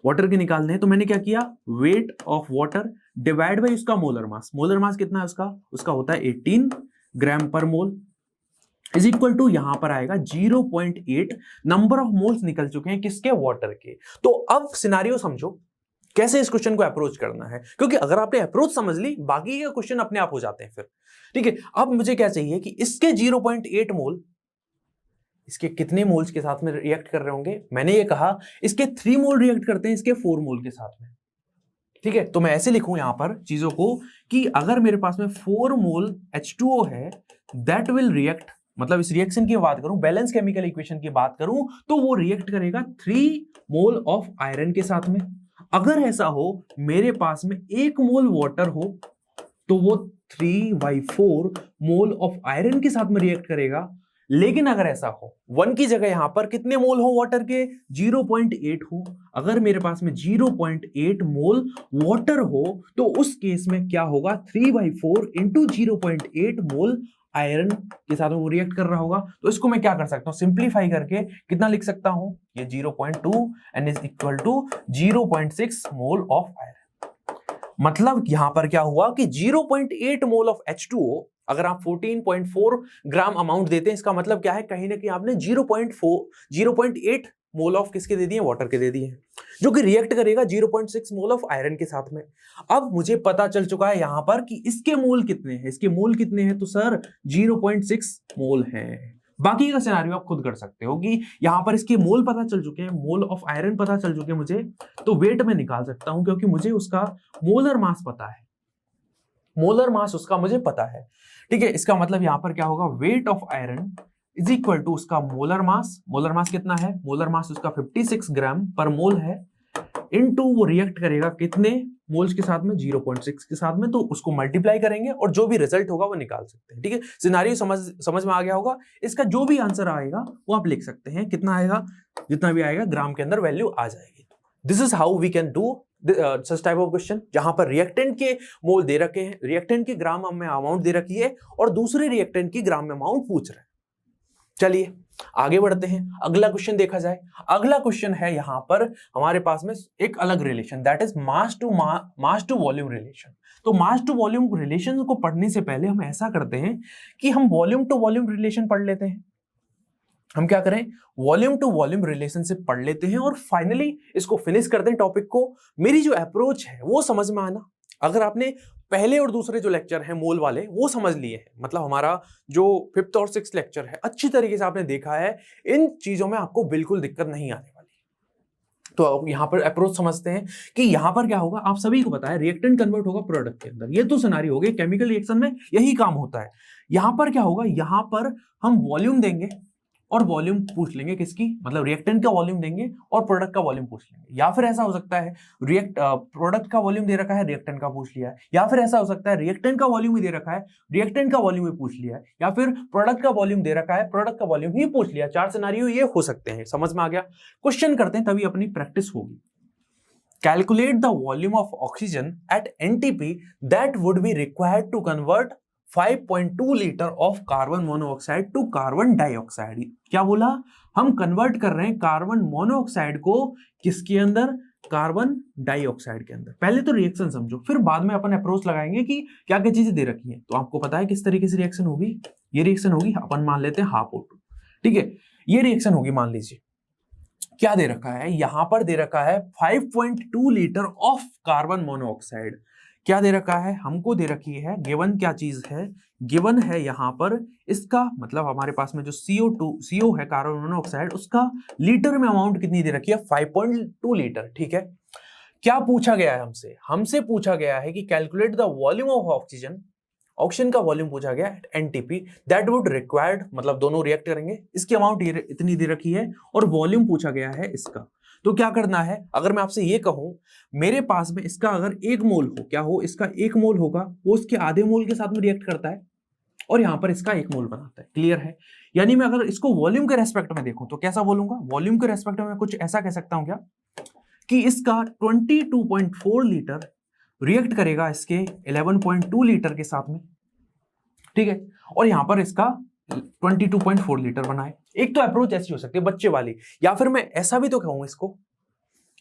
वाटर के निकालने हैं। तो मैंने क्या किया, weight of water divide by उसका मोलर मास। मोलर मास कितना है उसका होता है 18 ग्राम पर मोल, इज इक्वल टू यहां पर आएगा 0.8 नंबर ऑफ मोल्स निकल चुके हैं किसके, वाटर के। तो अब सिनारियो समझो कैसे इस क्वेश्चन को अप्रोच करना है, क्योंकि अगर आपने अप्रोच समझ ली बाकी के क्वेश्चन अपने आप हो जाते हैं फिर, ठीक है। अब मुझे क्या चाहिए कि इसके 0.8 मोल इसके कितने मोल्स के साथ में रिएक्ट कर रहे होंगे। मैंने ये कहा इसके 3 मोल रिएक्ट करते हैं इसके 4 मोल के साथ में, ठीक है। तो मैं ऐसे लिखूं यहां पर चीजों को कि अगर मेरे पास में 4 मोल H2O है, दैट विल रिएक्ट, मतलब इस रिएक्शन की बात करूं, बैलेंस केमिकल इक्वेशन की बात करूं, तो वो रिएक्ट करेगा 3 मोल ऑफ आयरन के साथ में। अगर ऐसा हो मेरे पास में 1 मोल वाटर हो तो वो 3/4 मोल ऑफ आयरन के साथ में रिएक्ट करेगा। लेकिन अगर ऐसा हो 1 की जगह यहां पर कितने मोल हो वाटर के, 0.8 हो। अगर मेरे पास में 0.8 मोल वाटर हो तो उस केस में क्या होगा, 3/4 इंटू 0.8 मोल आयरन के साथ में वो रिएक्ट कर रहा होगा। तो इसको मैं क्या कर सकता हूं, सिंप्लीफाई करके कितना लिख सकता हूं, ये 0.2 and is equal to 0.6 mole of iron. मतलब यहां पर क्या हुआ कि 0.8 मोल ऑफ H2O अगर आप 14.4 ग्राम अमाउंट देते हैं, इसका मतलब क्या है, कहीं ना कहीं आपने 0.8 मोल ऑफ किसके दे दिए, वाटर के दे दिए, जो कि रिएक्ट करेगा 0.6 मोल ऑफ आयरन के साथ में। अब मुझे पता चल चुका है यहां पर कि इसके मोल कितने हैं, इसके मोल कितने हैं, तो सर 0.6 मोल हैं। बाकी का सिनेरियो आप खुद कर सकते हो कि यहां पर इसके मोल पता चल चुके हैं, मोल ऑफ आयरन पता चल चुके हैं मुझे, तो वेट में निकाल सकता हूं क्योंकि मुझे उसका मोलर मास पता है, मोलर मास उसका मुझे पता है, ठीक है। इसका मतलब यहां पर क्या होगा, weight of iron is equal to उसका मोलर मास। मोलर मास कितना है, मोलर मास उसका 56 ग्राम पर मोल है, इनटू वो रिएक्ट करेगा कितने मोल्स के साथ में, 0.6 के साथ में, तो उसको मल्टीप्लाई करेंगे और जो भी रिजल्ट होगा वो निकाल सकते हैं, ठीक है। सिनेरियो समझ में आ गया होगा। इसका जो भी आंसर आएगा वो आप लिख सकते हैं, कितना आएगा, जितना भी आएगा ग्राम के अंदर वैल्यू आ जाएगी। This is how we can do such type of question, जहां पर रिएक्टेंट के मोल दे रखे हैं, रिएक्टेंट की ग्राम में अमाउंट दे रखी है और दूसरे रिएक्टेंट की ग्राम में अमाउंट पूछ रहे हैं। चलिए आगे बढ़ते हैं, अगला क्वेश्चन देखा जाए। अगला क्वेश्चन है यहां पर हमारे पास में एक अलग relation, that is mass to volume relation. तो मास टू वॉल्यूम रिलेशन को पढ़ने से पहले हम ऐसा करते हैं कि हम वॉल्यूम टू वॉल्यूम रिलेशन पढ़ लेते हैं। हम क्या करें, वॉल्यूम टू वॉल्यूम रिलेशनशिप पढ़ लेते हैं और फाइनली इसको फिनिश करते हैं टॉपिक को। मेरी जो अप्रोच है वो समझ में आना, अगर आपने पहले और दूसरे जो लेक्चर हैं मोल वाले वो समझ लिए हैं, मतलब हमारा जो 5th और 6th लेक्चर है अच्छी तरीके से आपने देखा है, इन चीजों में आपको बिल्कुल दिक्कत नहीं आने वाली। तो अब यहां पर अप्रोच समझते हैं कि यहां पर क्या होगा, आप सभी को पता है रिएक्टेंट कन्वर्ट होगा प्रोडक्ट के अंदर, ये तो सिनेरियो हो गया, केमिकल रिएक्शन में यही काम होता है। यहां पर क्या होगा, यहां पर हम वॉल्यूम देंगे और वॉल्यूम पूछ लेंगे किसकी, मतलब रिएक्टेंट का वॉल्यूम देंगे और प्रोडक्ट का वॉल्यूम पूछ लेंगे। या फिर ऐसा हो सकता है प्रोडक्ट का वॉल्यूम दे रखा है, रिएक्टेंट का पूछ लिया है, या फिर ऐसा हो सकता है रिएक्टेंट का वॉल्यूम ही दे रखा है, रिएक्टेंट का वॉल्यूम ही पूछ लिया है, या फिर प्रोडक्ट का वॉल्यूम दे रखा है, प्रोडक्ट का वॉल्यूम ही पूछ लिया। 4 सिनेरियो ये हो सकते हैं। समझ में आ गया, क्वेश्चन करते हैं तभी अपनी प्रैक्टिस होगी। Calculate the volume of oxygen at NTP that would be required to convert 5.2 litre of carbon monoxide to carbon dioxide. क्या बोला, हम कन्वर्ट कर रहे हैं कार्बन मोनोऑक्साइड को किसके अंदर, कार्बन डाइऑक्साइड के अंदर। पहले तो रिएक्शन समझो, फिर बाद में अपन अप्रोच लगाएंगे कि क्या क्या चीजें दे रखी है। तो आपको पता है किस तरीके से रिएक्शन होगी। ये रिएक्शन होगी, अपन मान लेते हैं हाफ O2, ठीक है। ये रिएक्शन होगी, मान लीजिए क्या दे रखा है, यहां पर दे रखा है 5.2 लीटर ऑफ कार्बन मोनोऑक्साइड। क्या दे रखा है, हमको दे रखी है, गिवन क्या चीज है, गिवन है यहां पर इसका मतलब हमारे पास में जो CO है कार्बन मोनोऑक्साइड, उसका लीटर में अमाउंट कितनी दे रखी है, 5.2 लीटर, ठीक है। क्या पूछा गया है हमसे, हमसे पूछा गया है कि calculate the volume of oxygen का वॉल्यूम पूछा गया एनटीपी दैट वुड रिक्वायर्ड, मतलब दोनों रिएक्ट करेंगे, इसकी अमाउंट इतनी दे रखी है और वॉल्यूम पूछा गया है इसका। तो क्या करना है, अगर मैं आपसे ये कहूं मेरे पास में इसका अगर 1 मोल हो, क्या हो, इसका 1 मोल होगा, वो उसके आधे मोल के साथ में रिएक्ट करता है और यहां पर इसका 1 मोल बनाता है, क्लियर है। यानी मैं अगर इसको वॉल्यूम के रेस्पेक्ट में देखूं तो कैसा बोलूंगा, वॉल्यूम के रेस्पेक्ट में कुछ ऐसा कह सकता हूं क्या कि इसका 22.4 लीटर रिएक्ट करेगा इसके 11.2 लीटर के साथ में, ठीक है, और यहां पर इसका 22.4 लीटर बनाए। एक तो अप्रोच ऐसी हो सकती है बच्चे वाली, या फिर मैं ऐसा भी तो कहूं, इसको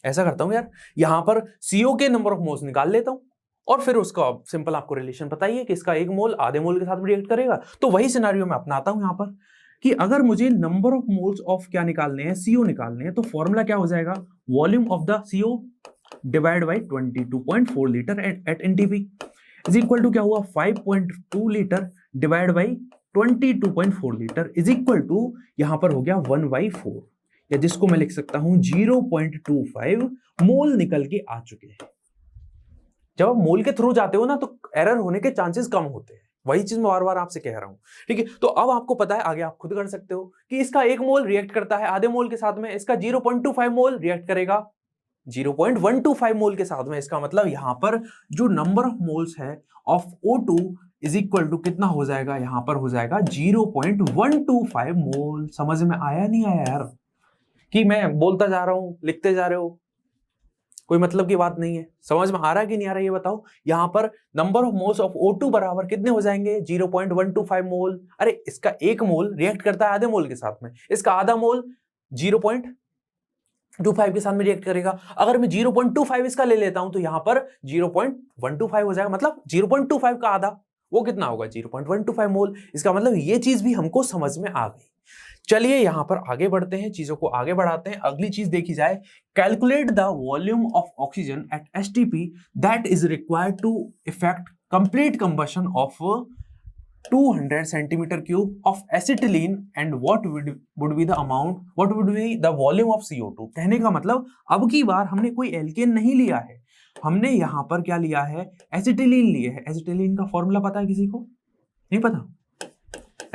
ऐसा करता हूं यार, यहां पर CO के नंबर ऑफ मोल्स निकाल लेता हूं और फिर उसका सिंपल आपको रिलेशन बताइए कि इसका 1 मोल आधे मोल के साथ रिएक्ट करेगा। तो वही सिनेरियो मैं अपनाता हूं यहां पर कि अगर मुझे नंबर ऑफ मोल्स ऑफ क्या निकालने हैं, CO निकालने हैं, तो फॉर्मूला क्या हो जाएगा, volume of the CO divide by 22.4 litre at NTP is equal to क्या हुआ, 5.2 litre divide by 22.4 litre is equal to यहां पर हो गया 1/4, या जिसको मैं लिख सकता हूं 0.25 मोल निकल के आ चुके हैं। जब आप मोल के थ्रू जाते हो ना तो एरर होने के चांसेस कम होते हैं, वही चीज मैं बार बार आपसे कह रहा हूं, ठीक है। तो अब आपको पता है, आगे आप खुद कर सकते हो कि इसका 1 मोल रिएक्ट करता है आधे मोल के साथ में, इसका 0.25 मोल रिएक्ट करेगा 0.125 मोल के साथ में। इसका मतलब यहां पर जो नंबर ऑफ मोल्स है of O2 is equal to कितना हो जाएगा, यहां पर हो जाएगा 0.125 मोल। समझ में आया नहीं आया यार, कि मैं बोलता जा रहा हूं लिखते जा रहे हो, कोई मतलब की बात नहीं है। समझ में आ रहा है कि नहीं आ रहा है ये बताओ। यहां पर number of moles of O2 बराबर कितने हो जाएंगे, 0.125 मोल। अरे इसका 1 मोल रिएक्ट करता है आधे मोल के साथ में, इसका आधा मोल 0.25 के साथ में रिएक्ट करेगा। अगर मैं 0.25 इसका ले लेता हूं तो यहां पर 0.125 हो जाएगा, मतलब 0.25 का आधा, वो कितना होगा 0.125 मोल। इसका मतलब ये चीज भी हमको समझ में आ गई। चलिए यहां पर आगे बढ़ते हैं, चीजों को आगे बढ़ाते हैं। अगली चीज देखी जाए, calculate the volume of oxygen at STP that is required to effect complete combustion of 200 centimetre cube of acetylene and what would be the amount, what would be the volume of CO2। कहने का मतलब अब की बार हमने कोई एल्केन नहीं लिया है, हमने यहां पर क्या लिया है, एसिटिलीन लिए है। एसिटिलीन का फॉर्मूला पता है किसी को, नहीं पता?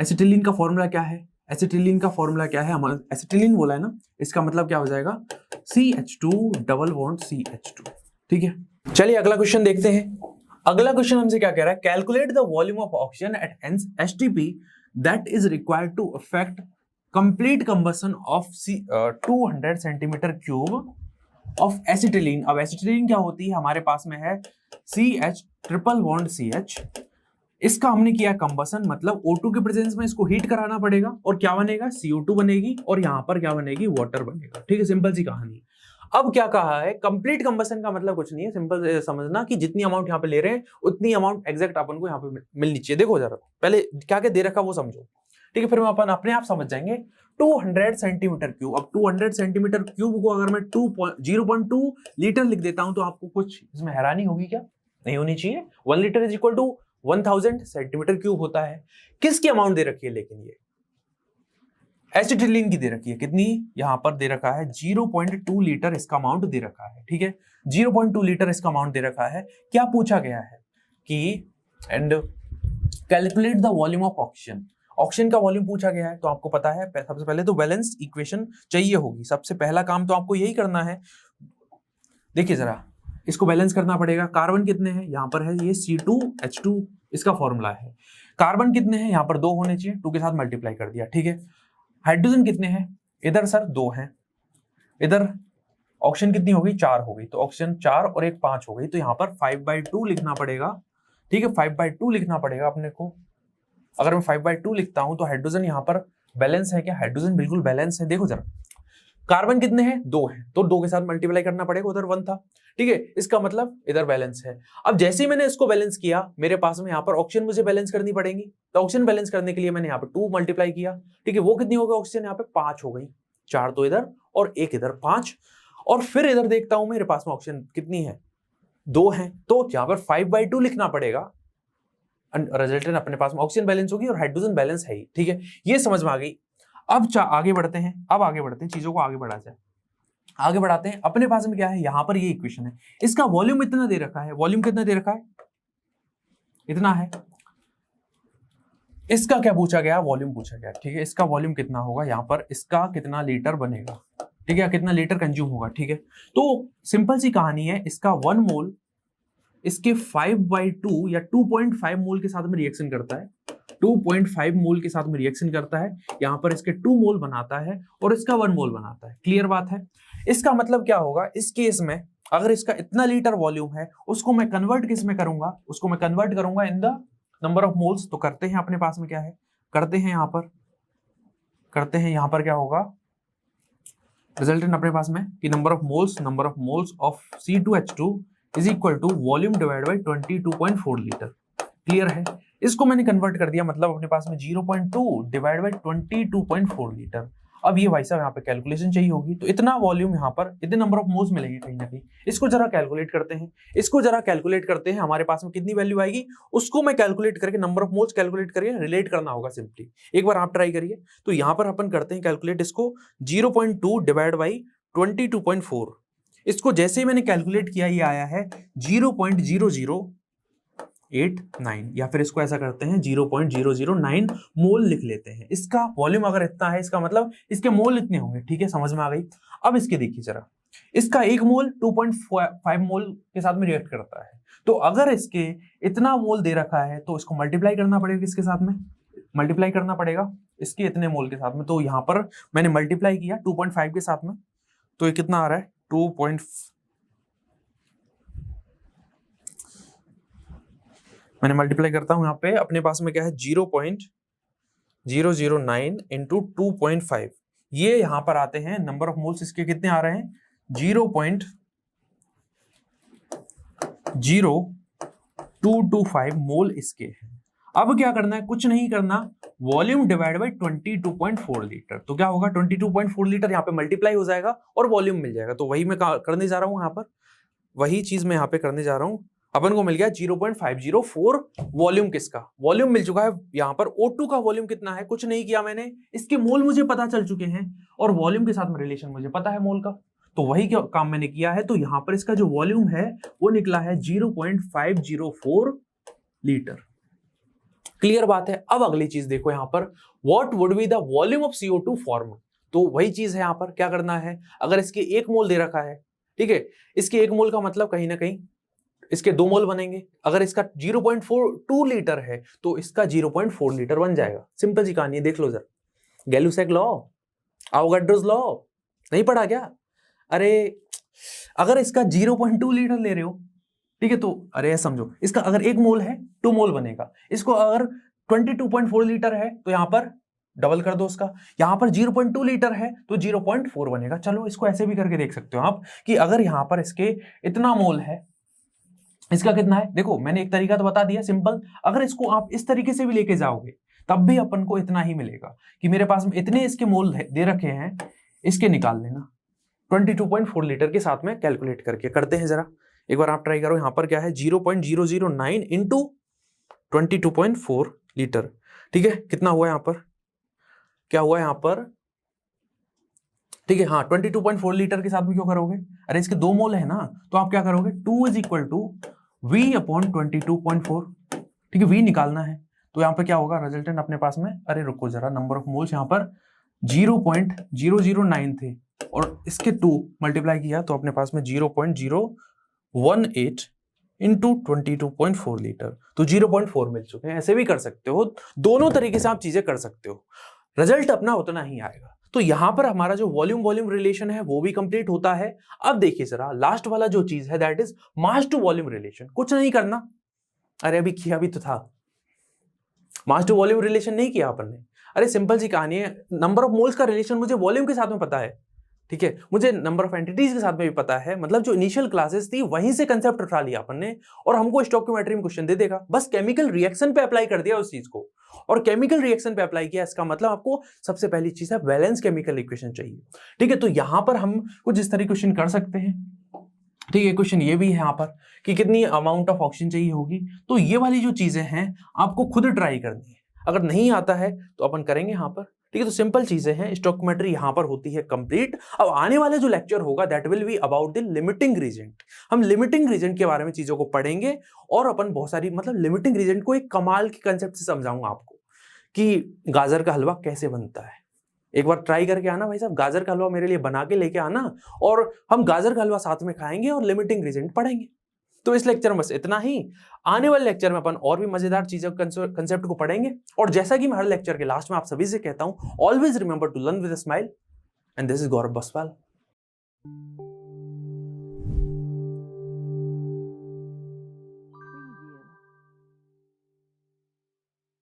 एसिटिलीन का फॉर्मूला क्या है, एसिटिलीन का फॉर्मूला क्या है, हमारा एसिटिलीन बोला है ना, इसका मतलब क्या हो जाएगा, CH2 डबल बॉन्ड CH2, ठीक है। चलिए अगला क्वेश्चन देखते हैं। अगला क्वेश्चन हमसे क्या कह रहा है, calculate the volume of oxygen at STP that is required to affect complete combustion of 200 centimetre cube of acetylene. अब एसिटिलीन क्या होती है, हमारे पास में है CH ट्रिपल बॉन्ड CH, इसका हमने किया कंबसन, मतलब O2 के प्रेजेंस में इसको हीट कराना पड़ेगा और क्या बनेगा, CO2 बनेगी और यहां पर क्या बनेगी, वाटर बनेगा, ठीक है, सिंपल सी कहानी। अब क्या कहा है, कंप्लीट कंबसन का मतलब कुछ नहीं है, सिंपल समझना कि जितनी अमाउंट यहाँ पे ले रहे हैं उतनी अमाउंट एग्जैक्ट अपन को यहाँ पे मिलनी चाहिए। देखो जरा पहले क्या क्या दे रखा वो समझो, ठीक है, फिर हम अपन अपने आप समझ जाएंगे। 200 सेंटीमीटर क्यूब, अब 200 सेंटीमीटर क्यूब को अगर मैं 0.2 लीटर लिख देता हूं तो आपको कुछ इसमें हैरानी होगी क्या, नहीं होनी चाहिए। 1 litre is equal to 1000 centimetre cube होता है। किसकी अमाउंट दे रखी है, लेकिन ये एसिटिलीन की दे रखी है, कितनी, यहां पर दे रखा है 0.2 लीटर इसका अमाउंट दे रखा है, ठीक है, 0.2 लीटर इसका अमाउंट दे रखा है। क्या पूछा गया है कि and calculate the volume of oxygen, oxygen का वॉल्यूम पूछा गया है। तो आपको पता है सबसे पहले तो बैलेंस इक्वेशन चाहिए होगी, सबसे पहला काम तो आपको यही करना है। देखिए जरा इसको बैलेंस करना पड़ेगा। कार्बन कितने हैं, यहां पर है ये C2H2, इसका फॉर्मूला है। कार्बन कितने हैं, यहां पर 2 होने चाहिए, 2 के साथ मल्टीप्लाई कर दिया, ठीक है। हाइड्रोजन कितने हैं, इधर सर 2 हैं, इधर ऑक्सीजन कितनी होगी, 4 हो गई, तो ऑक्सीजन 4 और एक 5 हो गई, तो यहां पर 5/2 लिखना पड़ेगा, ठीक है, 5/2 लिखना पड़ेगा अपने को। अगर मैं 5/2 लिखता हूं तो हाइड्रोजन यहां पर बैलेंस है क्या, हाइड्रोजन बिल्कुल बैलेंस है। देखो जरा कार्बन कितने हैं, 2 हैं, तो 2 के साथ मल्टीप्लाई करना पड़ेगा, उधर 1 था, ठीक है। इसका मतलब इधर बैलेंस है। अब जैसे ही मैंने इसको बैलेंस किया, मेरे पास में यहाँ पर ऑक्सीजन मुझे बैलेंस करनी पड़ेगी, तो ऑक्सीजन बैलेंस करने के लिए मैंने यहाँ पर 2 मल्टीप्लाई किया, ठीक है। वो कितनी हो गई ऑक्सीजन, यहाँ पे 5 हो गई, 4 तो इधर और 1 इधर, 5। और फिर इधर देखता हूं मेरे पास में ऑक्सीजन कितनी है, 2 है, तो यहाँ पर 5/2 लिखना पड़ेगा। रिजल्टेंट अपने पास में ऑक्सीजन बैलेंस होगी और हाइड्रोजन बैलेंस है ही, ठीक है। ये समझ में आ गई। अब आगे बढ़ते हैं, चीजों को आगे बढ़ा जाए, आगे बढ़ाते हैं। अपने पास में क्या है, यहां पर ये इक्वेशन है, इसका वॉल्यूम इतना दे रखा है, वॉल्यूम कितना दे रखा है, इतना है। इसका क्या पूछा गया, वॉल्यूम पूछा गया, ठीक है। इसका वॉल्यूम कितना होगा, यहाँ पर इसका कितना लीटर बनेगा, ठीक है, कितना लीटर कंज्यूम होगा, ठीक है। तो सिंपल सी कहानी है, इसका 1 मोल इसके 5/2 या 2.5 मोल के साथ में रिएक्शन करता है, 2.5 मोल के साथ में रिएक्शन करता है, यहां पर इसके 2 मोल बनाता है और इसका 1 मोल बनाता है। क्लियर बात है। इसका मतलब क्या होगा, इस केस में अगर इसका इतना लीटर वॉल्यूम है, उसको मैं कन्वर्ट किस में करूंगा, उसको मैं कन्वर्ट करूंगा in the number of moles. तो करते हैं, अपने पास में क्या है, करते हैं यहां पर क्या होगा, रिजल्टेंट अपने पास में कि number of moles of C2H2 is equal to volume divide by 22.4 litre. Clear है। इसको मैंने कन्वर्ट कर दिया, मतलब अपने पास में 0.2 डिवाइड बाई 22.4 लीटर। अब ये भाई साहब यहाँ पे कैलकुलेशन चाहिए होगी, तो इतना वॉल्यूम यहाँ पर इतने नंबर ऑफ मोल्स मिलेंगे कहीं ना कहीं। इसको जरा कैलकुलेट करते हैं, हमारे पास में कितनी वैल्यू आएगी, उसको मैं कैलकुलेट करके नंबर ऑफ मोल्स कैलकुलेट करके रिलेट करना होगा सिंपली। एक बार आप ट्राई करिए। तो यहाँ पर अपन करते हैं कैलकुलेट इसको, 0.2 डिवाइड बाई 22.4। इसको जैसे ही मैंने कैलकुलेट किया, ये आया है 0.0089, या फिर इसको ऐसा करते हैं 0.009 मोल लिख लेते हैं। इसका वॉल्यूम अगर इतना है, इसका मतलब इसके मोल इतने होंगे, ठीक है, समझ में आ गई। अब इसके देखिए जरा, इसका 1 मोल 2.5 मोल के साथ में रिएक्ट करता है, तो अगर इसके इतना मोल दे रखा है, तो इसको मल्टीप्लाई करना पड़ेगा, किसके साथ में मल्टीप्लाई करना पड़ेगा, इसके इतने मोल के साथ में। तो यहां पर मैंने मल्टीप्लाई किया 2.5 के साथ में, तो ये कितना आ रहा है, 2. मैंने मल्टीप्लाई करता हूं, यहाँ पे अपने पास में क्या है, 0.009 इंटू 2.5। ये यहां पर आते हैं नंबर ऑफ मोल्स, इसके कितने आ रहे हैं, 0.0225 मोल इसके हैं। अब क्या करना है, कुछ नहीं करना, वॉल्यूम डिवाइड बाई 22.4 लीटर। तो क्या होगा, 22.4 लीटर यहाँ पे मल्टीप्लाई हो जाएगा और वॉल्यूम मिल जाएगा। तो वही मैं करने जा रहा हूं, यहाँ पर वही चीज मैं यहाँ पे करने जा रहा हूं। अपन को मिल गया 0.504 वॉल्यूम, किसका वॉल्यूम मिल चुका है। यहाँ पर O2 का वॉल्यूम कितना है, कुछ नहीं किया मैंने, इसके मोल मुझे पता चल चुके हैं और वॉल्यूम के साथ में रिलेशन मुझे पता है मोल का, तो वही काम मैंने किया है। तो यहाँ पर इसका जो वॉल्यूम है वो निकला है 0.504 लीटर। क्लियर बात है। अब अगली चीज देखो, यहाँ पर what would be the volume of CO2 form. तो वही चीज है, यहाँ पर क्या करना है, अगर इसके 1 मोल दे रखा है, ठीक है, इसके 1 मोल का मतलब कहीं ना कहीं इसके 2 मोल बनेंगे। अगर इसका 0.42 लीटर है, तो इसका 0.4 लीटर बन जाएगा। सिंपल सी कहानी है, देख लो जरा, गैलुसेक लॉ, अवोगाड्रोस लॉ नहीं पढ़ा क्या? अरे अगर इसका 0.2 लीटर ले रहे हो, ठीक है, तो अरे समझो, इसका अगर 1 मोल है 2 मोल बनेगा। इसको अगर 22.4 लीटर है, तो यहां पर डबल कर दो उसका, यहां पर 0.2 लीटर है तो 0.4 बनेगा। चलो इसको ऐसे भी करके देख सकते हो आप, कि अगर यहां पर इसके इतना मोल है, इसका कितना है, देखो मैंने एक तरीका तो बता दिया सिंपल। अगर इसको आप इस तरीके से भी लेके जाओगे, तब भी अपन को इतना ही मिलेगा, कि मेरे पास में इतने इसके मोल दे रखे हैं, इसके निकाल लेना 22.4 लीटर के साथ में कैलकुलेट करके। करते हैं जरा, एक बार आप ट्राई करो। यहां पर क्या है, 0.009 इंटू 22.4 लीटर, ठीक है, कितना हुआ यहां पर, क्या हुआ यहां पर, ठीक है, हाँ 22.4 लीटर के साथ में क्यों करोगे, अरे इसके 2 मोल है ना, तो आप क्या करोगे, 2 इज इक्वल टू V/22.4, ठीक है, V निकालना है। तो यहाँ पे क्या होगा, रिजल्टेंट अपने पास में, अरे रुको जरा, नंबर ऑफ मोल्स यहाँ पर 0.009 थे और इसके 2 मल्टीप्लाई किया, तो अपने पास में 0.018 इंटू 22.4 लीटर, तो 0.4 मिल चुके हैं। ऐसे भी कर सकते हो, दोनों तरीके से आप चीजें कर सकते हो, रिजल्ट अपना उतना ही आएगा। तो यहां पर हमारा जो वॉल्यूम रिलेशन है वो भी कंप्लीट होता है। अब देखिए जरा, लास्ट वाला जो चीज है, that is mass to volume relation. कुछ नहीं करना, अरे अभी किया भी तो था, मास टू वॉल्यूम रिलेशन नहीं किया अपन ने। अरे सिंपल सी कहानी है, नंबर ऑफ मोल्स का रिलेशन मुझे वॉल्यूम के साथ में पता है, ठीक है, मुझे नंबर ऑफ एंटिटीज के साथ में भी पता है, मतलब जो इनिशियल क्लासेस थी वहीं से कंसेप्ट उठा लिया अपन ने और हमको स्टोइकियोमेट्री में क्वेश्चन दे देगा, बस केमिकल रिएक्शन पे अप्लाई कर दिया उस चीज को और केमिकल रिएक्शन पे अप्लाई किया, इसका मतलब आपको सबसे पहली चीज है बैलेंस केमिकल इक्वेशन चाहिए। ठीक है, तो यहां पर हम कुछ इस तरह क्वेश्चन कर सकते हैं। ठीक है, क्वेश्चन ये भी है यहाँ पर कि कितनी अमाउंट ऑफ ऑक्सीजन चाहिए होगी, तो ये वाली जो चीजें हैं आपको खुद ट्राई करनी है, अगर नहीं आता है तो अपन करेंगे यहाँ पर। ठीक है, तो सिंपल चीजें हैं, स्टोइकियोमेट्री यहाँ पर होती है कंप्लीट। अब आने वाला जो लेक्चर होगा that will be about the limiting reagent, हम लिमिटिंग रीजेंट के बारे में चीजों को पढ़ेंगे और अपन बहुत सारी मतलब लिमिटिंग रीजेंट को एक कमाल के कंसेप्ट से समझाऊंगा आपको कि गाजर का हलवा कैसे बनता है। एक बार ट्राई करके आना भाई साहब, गाजर का हलवा मेरे लिए बना के लेके आना और हम गाजर का हलवा साथ में खाएंगे और लिमिटिंग रीजेंट पढ़ेंगे। तो इस लेक्चर में बस इतना ही, आने वाले लेक्चर में अपन और भी मजेदार चीजों कंसेप्ट को पढ़ेंगे। और जैसा कि मैं हर लेक्चर के लास्ट में आप सभी से कहता हूं, always remember to learn with a smile and this is Gaurav Baswal.